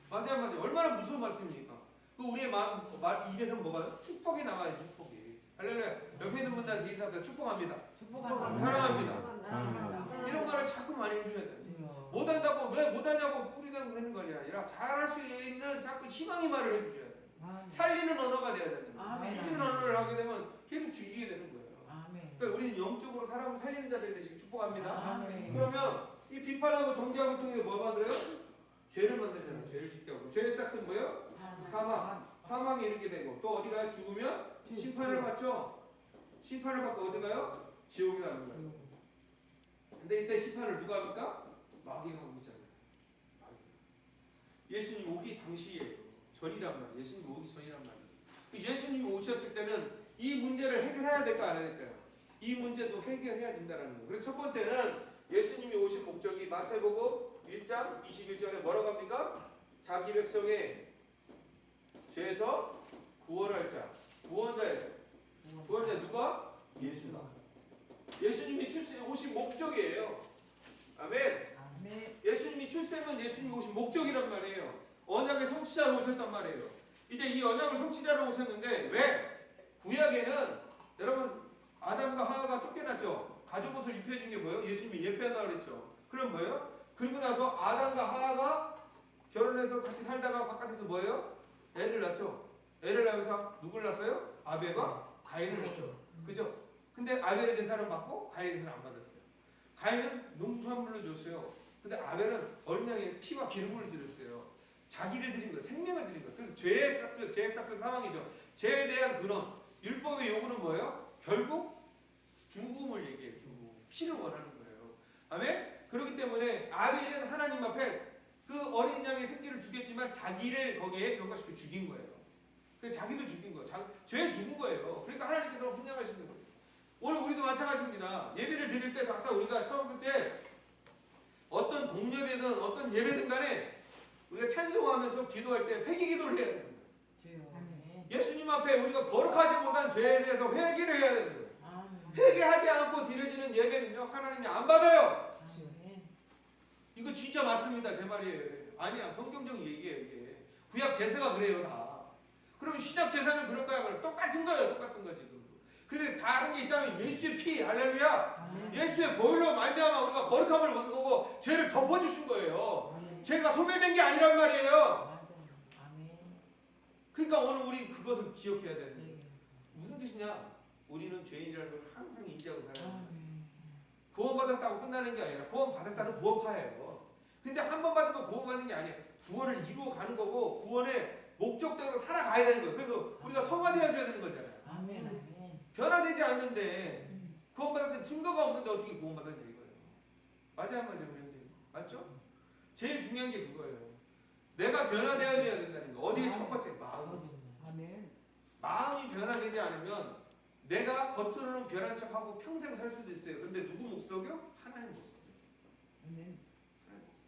맞아요. 얼마나 무서운 말씀입니까? 그 우리의 입에서는 뭐가 축복이 나와요, 축복이. 할렐루야. 옆에 있는 분들한테 인사합니다. 축복합니다. 축복합니다. 사랑합니다. 이런 거를 자꾸 많이 해줘야 돼. 못한다고 왜 못하냐고 뿌리대고 하는 거 아니라 잘할 수 있는 자꾸 희망의 말을 해주셔야 돼. 살리는 언어가 돼야 되는 거예요. 아멘. 살리는 언어를 하게 되면 계속 죽이게 되는 거예요. 아멘. 그러니까 우리는 영적으로 사람을 살리는 자들 되시길 축복합니다. 아멘. 그러면 이 비판하고 정죄함을 통해 뭐 만들어요? 죄를 만들잖아요. 죄를 짓게 하고. 죄의 싹은 뭐예요? 사망에 이르게 되고 또 어디 가요? 죽으면 심판을 받죠. 심판을 받고 어디 가요? 지옥에 가는 거예요. 근데 이때 심판을 누가 합니까? 마귀가 하고 있잖아요. 예수님 오기 당시예요. 전이란 말이에요. 예수님 오기 전이란 말이에요. 예수님이 오셨을 때는 이 문제를 해결해야 될까 안 해야 될까요? 이 문제도 해결해야 된다는 거예요. 그래서 첫 번째는 예수님이 오신 목적이 마태복음 1장 21절에 뭐라고 합니까? 자기 백성의 죄에서 구원할 자. 구원자예요. 구원자 누가? 예수다. 예수님이 오신 목적이에요. 아멘. 예수님이 출생은 예수님이 오신 목적이란 말이에요. 언약의 성취자로 오셨단 말이에요. 이제 이 언약을 성취자로 오셨는데 왜? 구약에는 여러분 아담과 하와가 쫓겨났죠. 가죽옷을 입혀준 게 뭐예요? 예수님이 예표한다고 그랬죠. 그럼 뭐예요? 그리고 나서 아담과 하와가 결혼해서 같이 살다가 바깥에서 뭐예요? 애를 낳죠. 애를 낳으면서 누굴 낳았어요? 아벨과 가인을 낳죠. 그죠? 근데 아벨의 제사는 받고 가인의 제사는 안 받았어요. 가인은 농수산물로 줬어요. 근데 아벨은 어린 양의 피와 기름을 드렸어요. 자기를 드린 거예요. 생명을 드린 거예요. 그래서 죄의 싹은 사망이죠. 죄에 대한 근원, 율법의 요구는 뭐예요? 결국 죽음을 얘기해요. 죽음. 피를 원하는 거예요. 아멘? 그렇기 때문에 아벨은 하나님 앞에 그 어린 양의 새끼를 죽였지만 자기를 거기에 전가시켜 죽인 거예요. 그래서 자기도 죽인 거예요. 죄에 죽은 거예요. 그러니까 하나님께서 훈장하시는 거예요. 오늘 우리도 마찬가지입니다. 예배를 드릴 때 아까 우리가 첫 번째 어떤 공예배든 어떤 예배든 간에 우리가 찬송하면서 기도할 때 회개 기도를 해야 됩니다. 주여. 아멘. 예수님 앞에 우리가 거룩하지 못한 죄에 대해서 회개를 해야 되는 거예요. 아멘. 회개하지 않고 드려지는 예배는요 하나님이 안 받아요. 아멘. 이거 진짜 맞습니다. 제 말이에요. 아니야, 성경적 얘기예요. 이게 구약 제사가 그래요 다. 그럼 신약 제사는 그럴 거야? 그럼 똑같은 거예요. 똑같은 거 지금. 근데 다른 게 있다면 예수의 피, 할렐루야. 아멘. 예수의 보혈로 말미암아 우리가 거룩함을 얻는 거고 죄를 덮어주신 거예요. 아멘. 죄가 소멸된 게 아니란 말이에요. 맞아요. 아멘. 그러니까 오늘 우리 그것을 기억해야 되는 거예요. 네. 무슨 뜻이냐? 우리는 죄인이라는 걸 항상 인지하고 살아야 돼요. 아멘. 구원받았다고 끝나는 게 아니라 구원받았다는 구원파예요. 근데 한 번 받은 거 구원받는 게 아니에요. 구원을 이루어 가는 거고 구원의 목적대로 살아가야 되는 거예요. 그래서 우리가 성화되어줘야 되는 거잖아요. 아멘. 아멘. 변화되지 않는데 구원받았을 증거가 없는데 어떻게 구원받았냐 이거예요. 맞아요, 맞아요, 우리 형님. 맞죠? 제일 중요한 게 그거예요. 내가 변화되어져야 된다는 거. 어디에 첫 번째 마음. 아멘. 마음이 변화되지 않으면 내가 겉으로는 변한 척하고 평생 살 수도 있어요. 그런데 누구 목적이요? 하나님 목적. 아멘. 하나님 목적.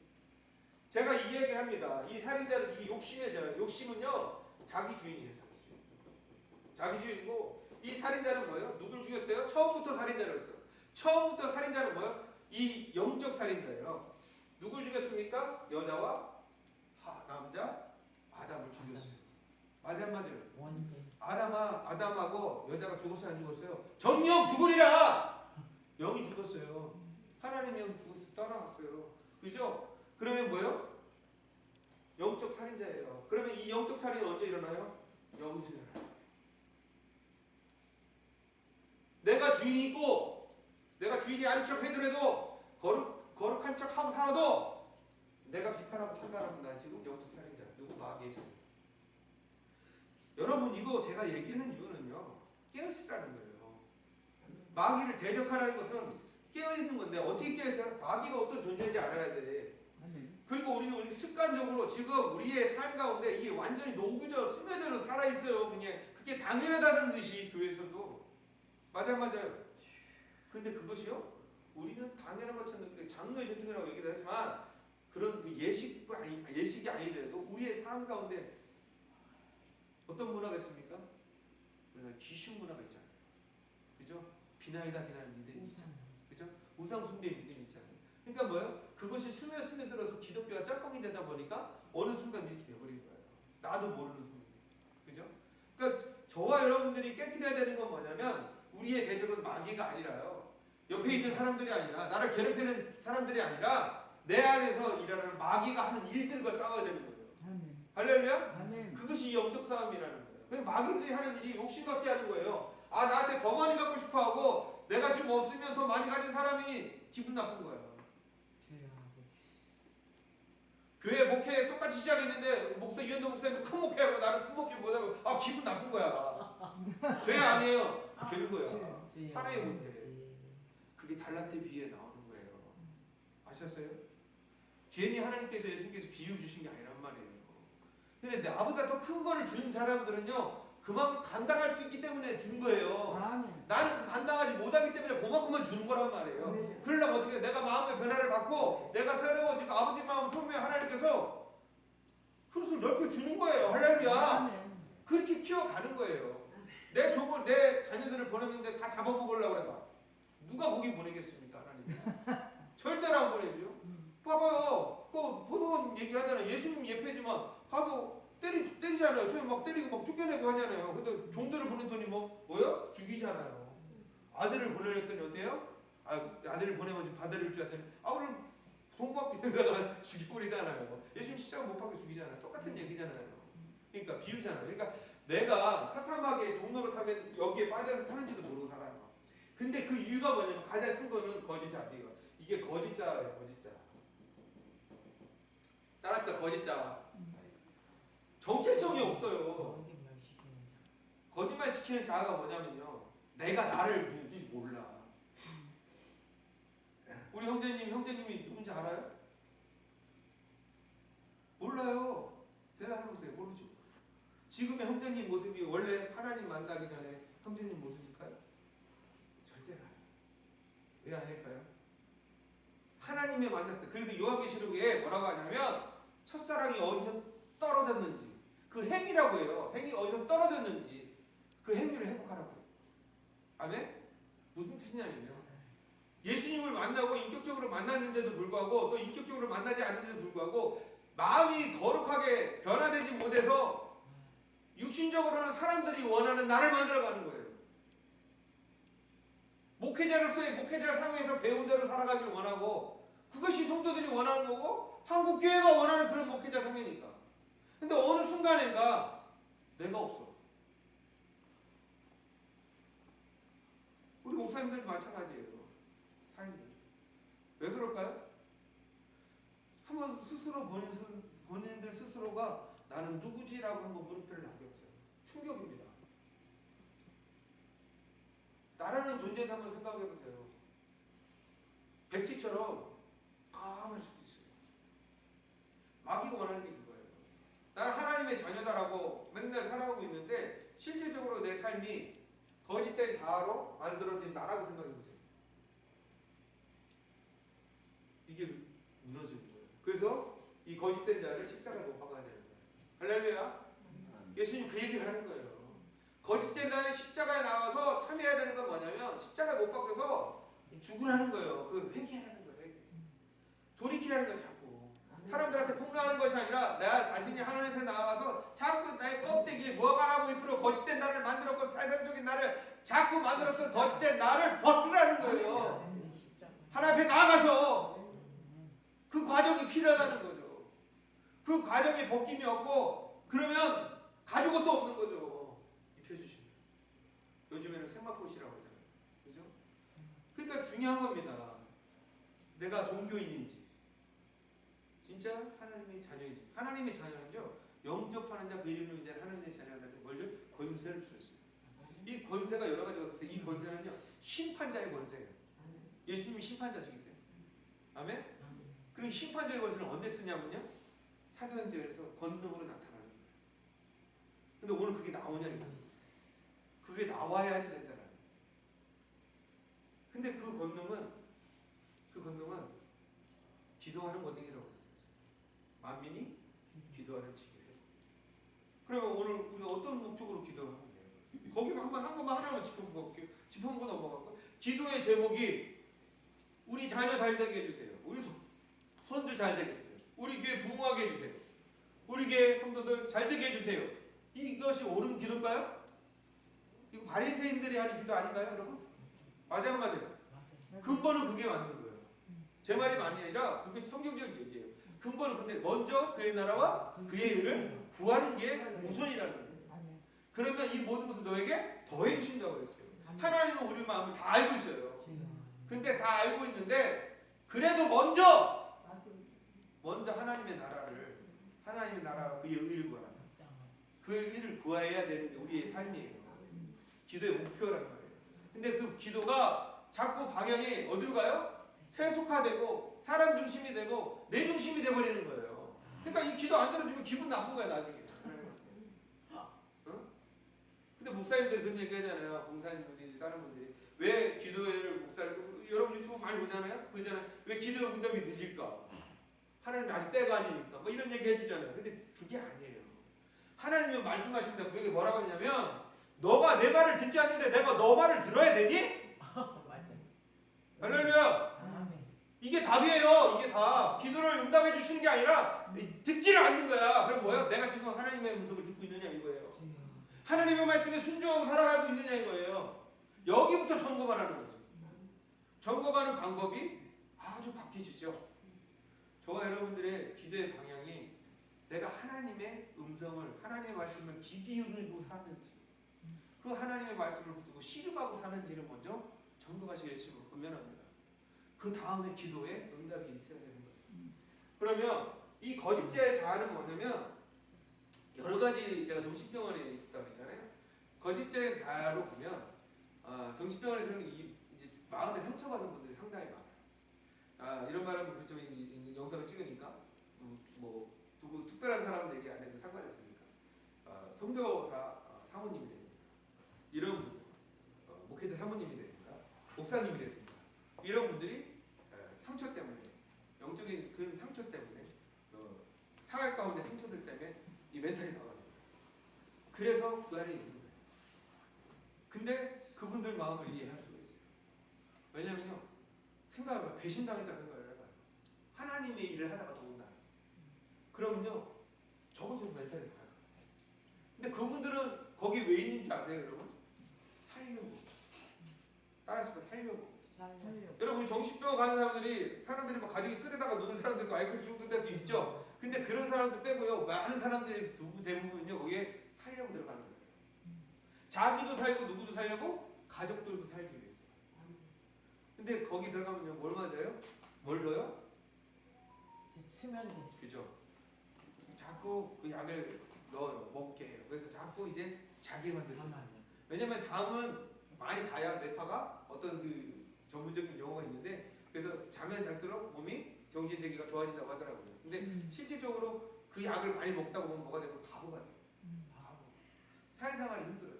제가 이 얘기를 합니다. 이 살인자는 이 욕심은요 자기 주인이에요. 자기 주인. 자기 주인이고 이 살인자는 뭐예요? 누굴 죽였어요? 처음부터 살인자를 했어요. 처음부터 살인자는 뭐예요? 이 영적 살인자예요. 누굴 죽였습니까? 여자와 남자 아담을 죽였어요. 맞아요, 맞아요. 원죄. 아담하고 여자가 죽었어요, 안 죽었어요? 정령 죽으리라. 영이 죽었어요. 하나님 영 죽었어요. 떠나갔어요. 그죠? 그러면 뭐예요? 영적 살인자예요. 그러면 이 영적 살인은 언제 일어나요? 여기서 일어나요. 내가 주인이 있고 내가 주인이 아닌 척 해더라도 거룩한 척 하고 살아도 내가 비판하고 판단하면 난 지금 영적 살인자. 누구 마귀의 자. 여러분 이거 제가 얘기하는 이유는요 깨어있으라는 거예요. 마귀를 대적하라는 것은 깨어있는 건데 어떻게 깨어있어요? 마귀가 어떤 존재인지 알아야 돼. 아멘. 그리고 우리 습관적으로 지금 우리의 삶 가운데 이게 완전히 녹여져 스며져 살아있어요. 그냥 그게 당연하다는 듯이 교회에서도 맞아요. 그런데 그것이요 우리는 당연한 것처럼 장로의 전통이라고 얘기를 하지만 그런 그 예식이 아니더라도 우리의 삶 가운데 어떤 문화가 있습니까? 우리가 귀신 문화가 있잖아요. 그죠? 비나이다 믿음이 있잖아요. 그죠? 우상 숭배 믿음이 있잖아요. 그러니까 뭐예요? 그것이 스며들어서 기독교가 짝꿍이 되다 보니까 어느 순간 이렇게 돼버린 거예요. 나도 모르는 순간. 그죠? 그러니까 저와 여러분들이 깨트려야 되는 건 뭐냐면 우리의 대적은 마귀가 아니라요. 옆에 있는 사람들이 아니라 나를 괴롭히는 사람들이 아니라 내 안에서 일어나는 마귀가 하는 일들과 싸워야 되는 거예요. 아멘. 할렐루야? 아멘. 그것이 영적 싸움이라는 거예요. 그냥 마귀들이 하는 일이 욕심 갖게 하는 거예요. 아 나한테 더 많이 갖고 싶어하고 내가 지금 없으면 더 많이 가진 사람이 기분 나쁜 거야. 주여 아버지. 교회 목회 똑같이 시작했는데 유현도 목사님 큰 목회하고 나는 큰 목회 못하고 아 기분 나쁜 거야. 죄 아니에요. 죄인 거야. 주여 하나의 문제. 아버지. 그게 달란트 비유에 나오는 거예요. 아셨어요? 괜히 하나님께서 예수님께서 비유 주신 게 아니란 말이에요. 근데 나보다 더 큰 거를 준 사람들은요 그만큼 감당할 수 있기 때문에 준 거예요. 아멘. 나는 그 감당하지 못하기 때문에 그만큼만 주는 거란 말이에요. 네. 그러려면 어떻게 내가 마음의 변화를 받고 내가 새로워지고 아버지 마음 품으면 하나님께서 그릇을 넓게 주는 거예요. 할렐루야. 아멘. 그렇게 키워가는 거예요. 내 종을 내 자녀들을 보냈는데 다 잡아먹으려고 그래봐. 누가 거기 보내겠습니까 하나님? 절대로 안 보내죠. 봐봐요. 그 보통 얘기하잖아요. 예수님 예표지만 가서 때리잖아요. 저희 막 때리고 막 쫓겨내고 하잖아요. 근데 종들을 보냈더니 뭐요? 죽이잖아요. 아들을 보내랬더니 어때요? 아들을 보내면 좀 받아들일 줄 알았더니 오늘 돈 받고 내가 죽여버리잖아요. 예수님 십자가 못 박혀 죽이잖아요. 똑같은 얘기잖아요. 그러니까 비유잖아요. 그러니까 내가 사탄마귀의 종로로 타면 여기에 빠져서 사는지도 모르고 살아요. 근데 그 이유가 뭐냐면 가장 큰 거는 거짓자. 이게 거짓자예요. 거짓자. 따라합시다. 거짓자. 정체성이 없어요. 거짓말 시키는 자. 거짓말 시키는 자아가 뭐냐면요. 내가 나를 누군지 몰라. 우리 형제님이 누군지 알아요? 몰라요. 대답해보세요. 모르죠. 지금의 형제님 모습이 원래 하나님 만나기 전에 형제님 모습일까요? 절대로 아니에요. 왜 아닐까요? 하나님의 만났어요. 그래서 요한계시록에 뭐라고 하냐면 첫사랑이 어디서 떨어졌는지 그 행위라고 해요. 행위 어디서 떨어졌는지 그 행위를 회복하라고요. 아멘? 무슨 뜻이냐면요. 예수님을 만나고 인격적으로 만났는데도 불구하고 또 인격적으로 만나지 않는데도 불구하고 마음이 거룩하게 변화되지 못해서 육신적으로는 사람들이 원하는 나를 만들어가는 거예요. 목회자로서의 목회자 상황에서 배운 대로 살아가기를 원하고 그것이 성도들이 원하는 거고 한국교회가 원하는 그런 목회자 상황이니까. 근데 어느 순간인가 내가 없어. 우리 목사님들도 마찬가지예요. 삶이. 왜 그럴까요? 한번 스스로 본인들 스스로가 나는 누구지라고 한번 물음표를 남겨보세요. 충격입니다. 나라는 존재도 한번 생각해보세요. 백지처럼 까만 수도 있어요. 마귀가 원하는 게 그거예요. 나는 하나님의 자녀다라고 맨날 살아가고 있는데 실질적으로 내 삶이 거짓된 자아로 만들어진다라고 생각해보세요. 이게 무너지는 거예요. 그래서 이 거짓된 자를 십자가에 못 박아야 되는 거예요. 할렐루야. 예수님 그 얘기를 하는 거예요. 거짓된 자는 십자가에 나와서 참여해야 되는 건 뭐냐면 십자가에 못 박혀서 죽으라는 거예요. 그 회개하라는 거예요. 회개. 돌이키라는 거예요. 자꾸. 사람들한테 폭로하는 것이 아니라 나 자신이 하나님 앞에 나와서 자꾸 나의 껍데기에 무화과나무 잎으로 거짓된 나를 만들었고 세상적인 나를 자꾸 만들었던 거짓된 나를 벗으라는 거예요. 하나님 앞에 나아가서 그 과정이 필요하다는 거죠. 그 과정에 벗김이 없고 그러면 가진 것도 없는 거죠. 입혀주시면. 요즘에는 생마포시라고 하잖아요. 그죠? 그러니까 중요한 겁니다. 내가 종교인인지 진짜 하나님의 자녀인지. 하나님의 자녀는요. 영접하는 자 그 이름으로 이제 하나님의 자녀한테 뭘 줘? 권세를 주셨어요. 이 권세가 여러 가지가 있을 때 이 권세는요. 심판자의 권세예요. 예수님이 심판자시기 때문에. 아멘? 그럼 심판자의 권세는 언제 쓰냐면요. 사도행전에서 권능으로 나타나는 거예요. 근데 오늘 그게 나오냐 이거예요. 그게 나와야지 된다는 거예요. 근데 그 권능은 기도하는 권능이라고 했어요. 만민이 기도하는 지교회. 그러면 오늘 우리가 어떤 목적으로 기도하는 거예요? 거기만 한 번만 하나만 짚어볼게요. 짚어보고 넘어가고. 기도의 제목이 우리 자녀 잘 되게 해주세요. 우리 손주 잘 되게 해주세요. 우리 교회 부흥하게 해주세요. 우리 교회 성도들 잘 되게 해주세요. 이것이 옳은 기도인가요? 이거 바리새인들이 하는 기도 아닌가요, 여러분? 맞아요, 안 맞아요? 근본은 그게 맞는 거예요. 제 말이 많이 아니라 그게 성경적 얘기예요. 근본은 근데 먼저 그의 나라와 그의 의를 구하는 게 우선이라는 거예요. 그러면 이 모든 것을 너에게 더해 주신다고 했어요. 하나님은 우리 마음을 다 알고 있어요. 근데 다 알고 있는데 그래도 먼저 하나님의 나라와 그의 의를 구하라. 그 의를 구해야 되는 게 우리의 삶이에요. 기도의 목표란 말이에요. 근데 그 기도가 자꾸 방향이 어디로 가요? 세속화되고 사람 중심이 되고 내 중심이 돼버리는 거예요. 그러니까 이 기도 안 들어주면 기분 나쁜 거야 나중에. 어? 근데 목사님들 그런 얘기 하잖아요. 봉사님들이 다른 분들이 왜 기도회를 여러분 유튜브 많이 보잖아요. 그러잖아요. 왜 기도 응답이 늦을까? 하나님 아직 때가 아니니까 뭐 이런 얘기 해주잖아요. 근데 그게 아니에요. 하나님이 말씀하신다. 그게 뭐라고 하냐면 너가 내 말을 듣지 않는데 내가 너 말을 들어야 되니? 할렐루야. 이게 답이에요. 이게 다 기도를 응답해 주시는 게 아니라 듣지를 않는 거야. 그럼 뭐야? 내가 지금 하나님의 음성을 듣고 있느냐 이거예요. 하나님의 말씀에 순종하고 살아가고 있느냐 이거예요. 여기부터 점검하라는 거죠. 점검하는 방법이 아주 바뀌어지죠. 저와 여러분들의 기도의 방향이 내가 하나님의 음성을 하나님의 말씀을 귀 기울이고 사는지 그 하나님의 말씀을 붙들고 씨름하고 사는지를 먼저 점검하시길 예수님으로 권면합니다. 그 다음에 기도에 응답이 있어야 되는 거예요. 그러면 이 거짓죄의 자아는 뭐냐면 여러 가지 제가 정신병원에 있었다고 했잖아요. 거짓죄의 자아로 보면 정신병원에서는 이제 마음에 상처받은 분들이 상당히 많아요. 이런 말은 그렇지만 이제 영상을 찍으니까 뭐 누구 특별한 사람 얘기 안 해도 상관이 없으니까 선교사 사모님이 되든가 이런 분들 목회자 사모님이 되든가 목사님이 되든가 이런 분들이 상처 때문에 멘탈이 나가요. 그래서 그 안에 있는 거예요. 근데 그분들 마음을 이해할 수가 있어요. 왜냐면요, 생각해봐요. 배신당했다 생각을 해봐요. 하나님의 일을 하다가 더군다나. 그러면요, 적어도 멘탈이 나갈 거예요. 근데 그분들은 거기 왜 있는지 아세요, 여러분? 살려고. 따라서 살려고. 살려. 여러분, 우리 정신병원 가는 사람들이 막 가족이 끝에다가 노는 사람들 있고 알코올 중독 때도 있죠. 근데 그런 사람들 빼고요, 많은 사람들이 대부분은요, 거기에 살려고 들어가는 거예요. 자기도 살고 누구도 살려고, 가족들도 살기 위해서. 근데 거기 들어가면요, 뭘 맞아요? 뭘 넣어요? 수면제. 그죠? 자꾸 그 약을 넣어요. 먹게 해요. 그래서 자꾸 이제 자기 만들고. 왜냐면 잠은 많이 자야 뇌파가 어떤 그 전문적인 용어가 있는데, 그래서 자면 잘수록 몸이 정신세계가 좋아진다고 하더라고요. 근데 실질적으로 그 약을 많이 먹다 보면 뭐가 되고 바보가 돼요. 바보. 사회생활이 힘들어져.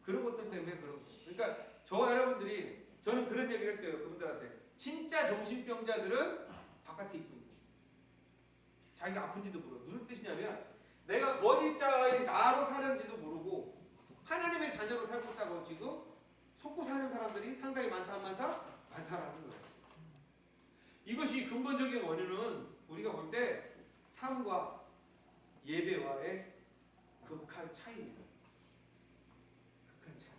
그런 것들 때문에 그런 거예요. 그러니까 저와 여러분들이, 저는 그런 얘기를 했어요. 그분들한테. 진짜 정신병자들은 바깥에 있고 있는 거예요. 자기가 아픈지도 모르고. 무슨 뜻이냐면, 내가 거짓자의 나로 사는지도 모르고 하나님의 자녀로 살고 있다고 지금 속고 사는 사람들이 상당히 많다라는 거예요. 이것이 근본적인 원인은 우리가 볼 때 삶과 예배와의 극한 차이입니다. 극한 차이.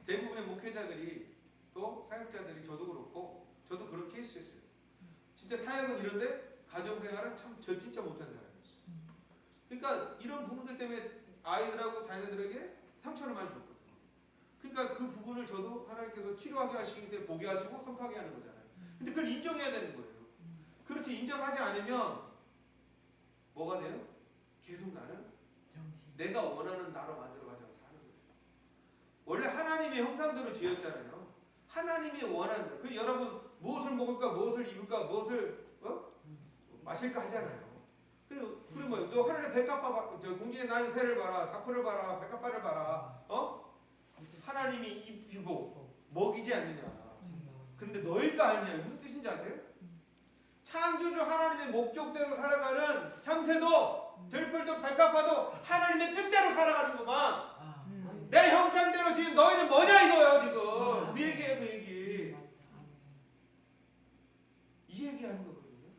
대부분의 목회자들이, 또 사역자들이, 저도 그렇고, 저도 그런 케이스였어요. 진짜 사역은 이런데 가정생활은 참 저 진짜 못한 사람이었어요. 그러니까 이런 부분들 때문에 아이들하고 자녀들에게 상처를 많이 줬거든요. 그러니까 그 부분을 저도 하나님께서 치료하게 하시기 때문에 보게 하시고 선포하게 하는 거잖아요. 근데 그걸 인정해야 되는 거예요. 그렇지, 인정하지 않으면 뭐가 돼요? 계속 나는 내가 원하는 나로 만들어가자고 사는 거예요. 원래 하나님의 형상대로 지었잖아요. 하나님이 원하는 대로. 그 여러분 무엇을 먹을까, 무엇을 입을까, 무엇을 마실까 하잖아요. 그런 거예요. 너 하늘에 백합화, 저 공중에 나는 새를 봐라, 자포를 봐라, 백합화를 봐라. 하나님이 입히고 먹이지 않느냐. 그런데 너일까 아니냐. 무슨 뜻인지 아세요? 창조주 하나님의 목적대로 살아가는 참새도, 들풀도, 백합화도 하나님의 뜻대로 살아가는구만. 내 형상대로 지금 너희는 뭐냐 이거예요. 지금 우리 얘기예요. 그 얘기. 이 얘기하는 거거든요.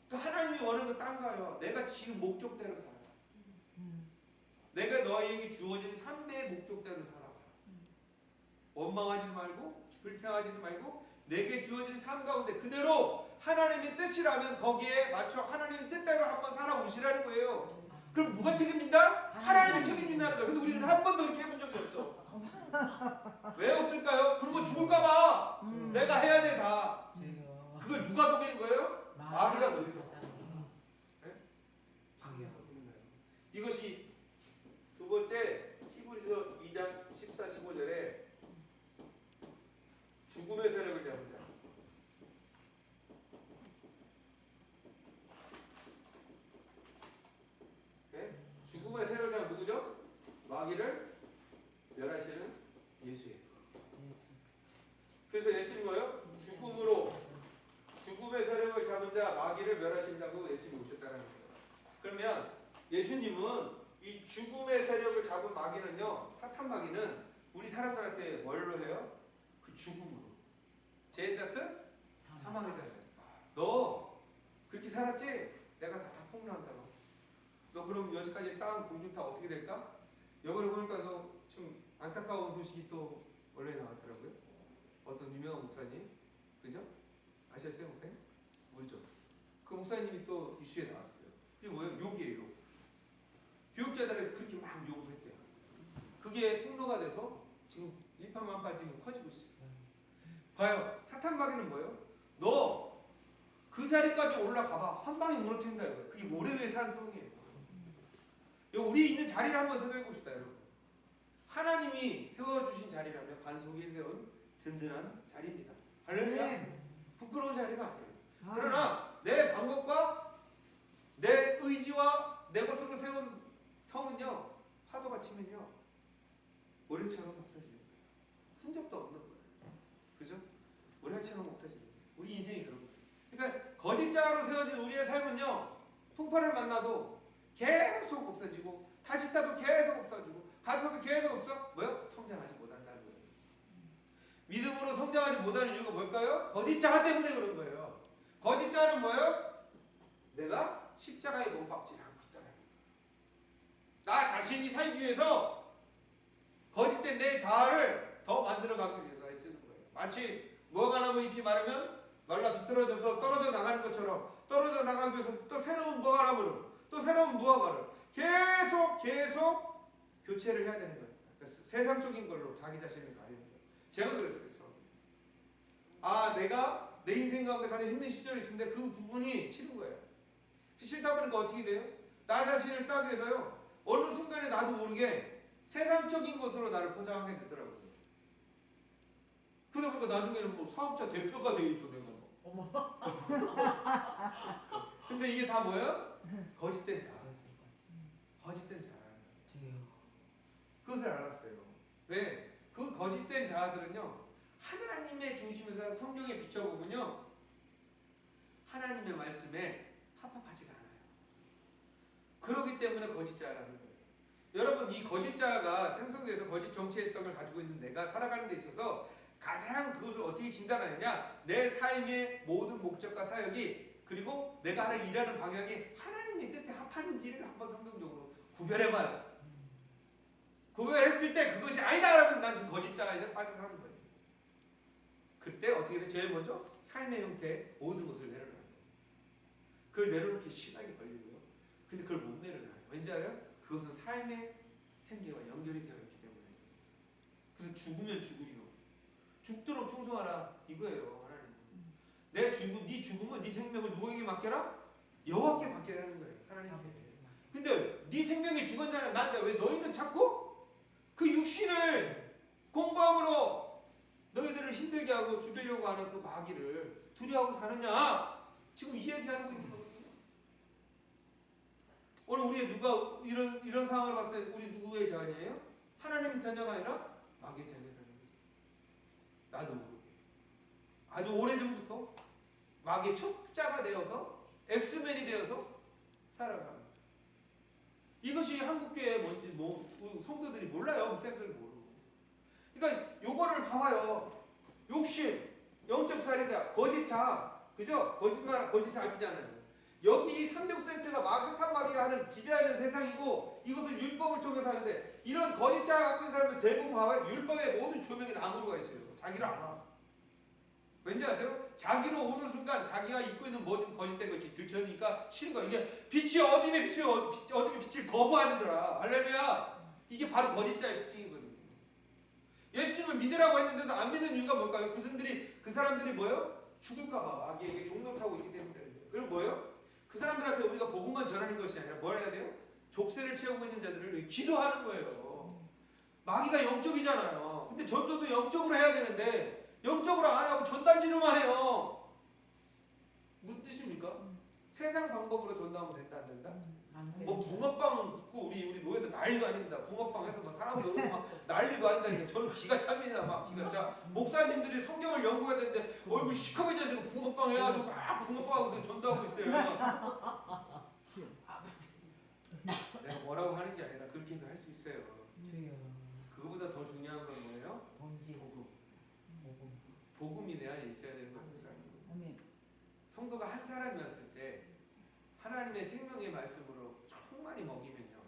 그러니까 하나님이 원하는 건 딴 거예요. 내가 지금 목적대로 살아가. 내가 너희에게 주어진 삶의 목적대로 살아가. 원망하지도 말고 불평하지도 말고 내게 주어진 삶 가운데 그대로 하나님의 뜻이라면 거기에 맞춰 하나님의 뜻대로 한번 살아보시라는 거예요. 그럼 누가 책임진다? 하나님이 책임진다는 거예요. 근데 우리는 한 번도 그렇게 해본 적이 없어. 왜 없을까요? 굶어 죽을까봐 내가 해야 돼 다. 그걸 누가 녹이는 거예요? 마귀가 녹이는 거예요. 마귀가 녹이는 거예요. 이것이 두 번째, 히브리서 2장 14, 15절에 죽음의 세력을 잡은 자. 네? 죽음의 세력을 잡은 누구죠? 마귀를 멸하시는 예수예요. 그래서 예수님 뭐예요? 죽음의 세력을 잡은 자, 마귀를 멸하신다고 예수님이 오셨다는 거예요. 그러면 예수님은 이 죽음의 세력을 잡은 마귀는요, 사탄 마귀는 우리 사람들한테 뭘로 해요? 그 죽음으로. 제사스 사망이잖아요. 너 그렇게 살았지? 내가 다 폭로한다고. 너 그럼 여지까지 쌓은 공중 다 어떻게 될까? 이번에 보니까 너 좀 안타까운 소식이 또 원래 나왔더라고요. 어떤 유명한 목사님, 그죠? 아셨어요, 목사님? 모르죠? 그 목사님이 또 이슈에 나왔어요. 그게 뭐예요? 욕이에요, 욕. 교육자들에게 그렇게 막 욕을 했대요. 그게 폭로가 돼서 지금 일파만파 지금 커지고 있어요. 봐요. 사탄 마귀는 뭐예요? 너 그 자리까지 올라가봐. 한 방에 무너뜨린다 이거예요. 그게 모래 위에 산 성이에요. 우리 있는 자리를 한번 생각해 봅시다, 여러분. 하나님이 세워주신 자리라면 반석에 세운 든든한 자리입니다. 할렐루야. 부끄러운 자리가 아니에요. 그러나 내 방법과 내 의지와 내 것으로 세운 성은요, 파도가 치면요, 모래처럼 없어지는 거예요. 흔적도 없는 거예요. 그죠? 모래처럼 없어지는 거예요. 우리 인생이 그런 거예요. 그러니까 거짓자로 세워진 우리의 삶은요, 풍파를 만나도 계속 없어지고 다시 싸도 계속 없어지고 가져서 계속 없어. 뭐요? 성장하지 못한다는 거예요. 믿음으로 성장하지 못하는 이유가 뭘까요? 거짓자 때문에 그런 거예요. 거짓자는 뭐예요? 내가 십자가에 못 박지 않고 있다는 거예요. 나 자신이 살기 위해서 거짓된 내 자아를 더 만들어가기 위해서 애쓰는 거예요. 마치 무화과 나무 잎이 마르면 말라 비틀어져서 떨어져 나가는 것처럼 떨어져 나가기 위해서 또 새로운 무화과 나무로 또 새로운 무화과를 계속 교체를 해야 되는 거예요. 그러니까 세상적인 걸로 자기 자신을 가리는 거예요. 제가 그랬어요. 처음에. 내가 내 인생 가운데 가장 힘든 시절이 있었는데 그 부분이 싫은 거예요. 싫다 보니까 어떻게 돼요? 나 자신을 싸기 위해서요. 어느 순간에 나도 모르게 세상적인 것으로 나를 포장하게 되더라고요. 그러다 보니까 나중에는 뭐 사업자 대표가 되어 있어 내가 뭐. 어머. 근데 이게 다 뭐예요? 거짓된 자. 거짓된 자라는 거예요. 그것을 알았어요. 왜? 그 거짓된 자아들은요. 하나님의 중심에서 성경에 비춰보면요. 하나님의 말씀에 합합하지가 않아요. 그렇기 때문에 거짓자라는 거예요. 여러분 이 거짓자가 생성돼서 거짓 정체성을 가지고 있는 내가 살아가는 데 있어서 가장 그것을 어떻게 진단하느냐. 내 삶의 모든 목적과 사역이 그리고 내가 하는 일하는 방향이 하나님의 뜻에 합하는지를 한번 성경적으로 구별해봐요. 구별했을 때 그것이 아니다 그러면 난 지금 거짓자에 빠져 사는 거예요. 그때 어떻게 돼? 제일 먼저 삶의 형태의 모든 것을 내려놔요. 그걸 내려놓기 시간이 걸리고요. 근데 그걸 못 내려놔요. 왠지 알아요? 그것은 삶의 생계와 연결이 되어 있기 때문에. 그래서 죽으면 죽으리요. 죽도록 충성하라 이거예요. 하나님. 네 죽으면 네 생명을 누구에게 맡겨라? 여호와께 맡겨라는 거예요. 하나님께. 근데 네 생명이 죽은 자는 난데 왜 너희는 자꾸 그 육신을 공부함으로 너희들을 힘들게 하고 죽이려고 하는 그 마귀를 두려워하고 사느냐? 지금 이 얘기하는 거거든요. 오늘 우리 누가 이런 상황을 봤을 때 우리 누구의 자녀예요? 하나님의 자녀가 아니라 마귀의 자녀라는 거죠. 나도 모르게 아주 오래전부터 마귀의 첩자가 되어서 엑스맨이 되어서 살아가는 이것이 한국교회의 뭔지 성도들이 몰라요. 목사님들이 모르고. 그러니까 요거를 봐봐요. 욕심, 영적 살인자, 거짓자, 그죠? 거짓 아니잖아요. 여기 300세트가 사탄 마귀가 하는 지배하는 세상이고 이것을 율법을 통해서 하는데 이런 거짓자 갖고 있는 사람들 대부분 봐봐요. 율법의 모든 조명에 나무가 있어요. 자기를 알아. 왠지 아세요? 자기로 오는 순간 자기가 입고 있는 모든 거짓된 것이 들춰니까 싫은 거야. 이게 빛이 어둠에 빛을 거부하는더라. 할렐루야. 이게 바로 거짓자의 특징이거든요. 예수님을 믿으라고 했는데도 안 믿는 이유가 뭘까요? 그 사람들이 뭐예요? 죽을까봐 마귀에게 종노타고 있기 때문에. 그리고 뭐예요? 그 사람들한테 우리가 복음만 전하는 것이 아니라 뭘 해야 돼요? 족쇄를 채우고 있는 자들을 기도하는 거예요. 마귀가 영적이잖아요. 근데 전도도 영적으로 해야 되는데 영적으로 안 하고 전단지로만 해요. 무슨 뜻입니까? 세상 방법으로 전도하면 된다 안 된다? 뭐 붕어빵 듣고 우리 모여서 난리도 아닙니다. 붕어빵 해서 막 사람 놀고 막 난리도 아니다. 저는 기가 찹니다. 막 기가 차. 목사님들이 성경을 연구해야 되는데 얼굴 시커매져지고 붕어빵 해가지고 막 붕어빵하고서 전도하고 있어요. 내가 뭐라고 하는 게 아니라 그렇게도 할 수 있어요. 그거보다 더 중요한 건 뭐예요? 복음이 내 안에 있어야 되는 거예요. 성도가 한 사람이었을 때 하나님의 생명의 말씀으로 충만히 먹이면요.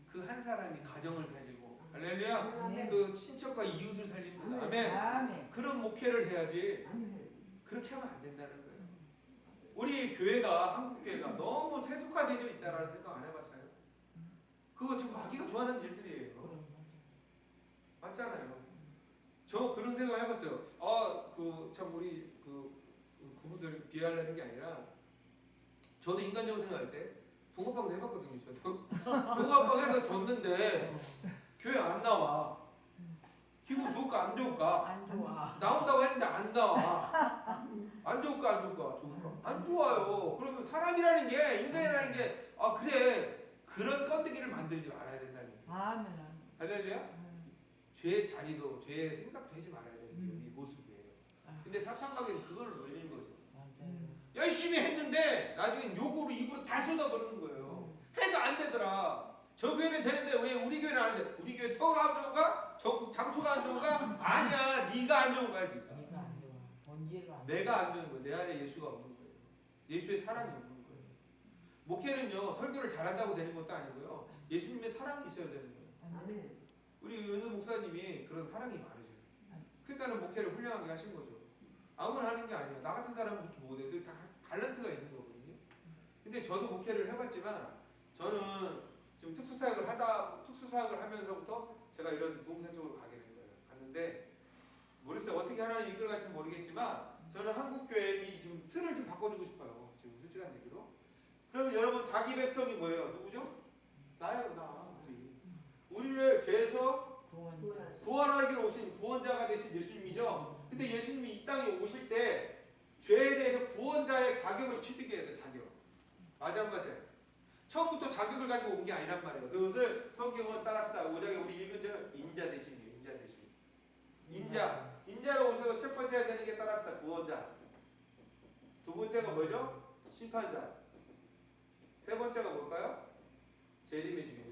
그 한 사람이 가정을 살리고 할렐루야. 그 친척과 이웃을 살리는 아멘. 그런 목회를 해야지. 그렇게 하면 안 된다는 거예요. 우리 교회가 한국 교회가 너무 세속화되어 있다라는 생각 안 해봤어요? 그거 지금 마귀가 좋아하는 일들이에요. 맞잖아요. 저 그런 생각 해봤어요. 참 우리 그분들 비하하는 게 아니라 저도 인간적으로 생각할 때 붕어빵도 해봤거든요. 저도 붕어빵 해서 줬는데 교회 안 나와. 기분 좋을까 안 좋을까? 안 좋아. 나온다고 했는데 안 나와. 안 좋을까 안 좋을까? 좋을까? 안 좋아요. 그러면 사람이라는 게 인간이라는 게 그래 그런 건드기를 만들지 말아야 된다는 거예요. 할렐루야. 죄의 자리도 죄의 생각도 하지 말아야 되는 게 우리 모습이에요. 근데 사탄 마귀는 그걸 노리는 거죠. 열심히 했는데 나중엔 욕으로 입으로 다 쏟아버리는 거예요. 해도 안 되더라. 저 교회는 되는데 왜 우리 교회는 안 돼? 우리 교회 터가 안 좋은가? 장소가 안 좋은가? 아니야, 네가 안 좋은 거야. 네가. 네가 안 좋아. 본질로 안 내가 안 좋은 거야. 내 안에 예수가 없는 거예요. 예수의 사랑이 없는 거예요. 목회는요, 설교를 잘한다고 되는 것도 아니고요. 예수님의 사랑이 있어야 되는 거예요. 아멘. 우리 윤호 목사님이 그런 사랑이 많으세요. 그러니까는 목회를 훌륭하게 하신 거죠. 아무나 하는 게 아니야. 나 같은 사람은 그렇게 못해도 다 달란트가 있는 거거든요. 근데 저도 목회를 해봤지만 저는 좀 특수사역을 하면서부터 제가 이런 부흥사 쪽으로 가게 된 거예요. 갔는데 모르겠어요. 어떻게 하나님 이끌어갈지 모르겠지만 저는 한국교회 이 틀을 좀 바꿔주고 싶어요. 지금 솔직한 얘기로. 그러면 여러분 자기 백성이 뭐예요? 누구죠? 나예요, 나. 우리를 죄에서 구원하기로 오신 구원자가 되신 예수님이죠. 근데 예수님이 이 땅에 오실 때 죄에 대해서 구원자의 자격을 취득해야 돼. 자격. 맞아 안 맞아요? 처음부터 자격을 가지고 온 게 아니란 말이에요. 그것을 성경은 따라서 5장에 우리 읽은 적 인자 되심이에요. 인자 되심. 인자로 오셔서 첫 번째 해야 되는 게 따라서 구원자. 두 번째가 뭐죠? 심판자. 세 번째가 뭘까요? 재림의 주인.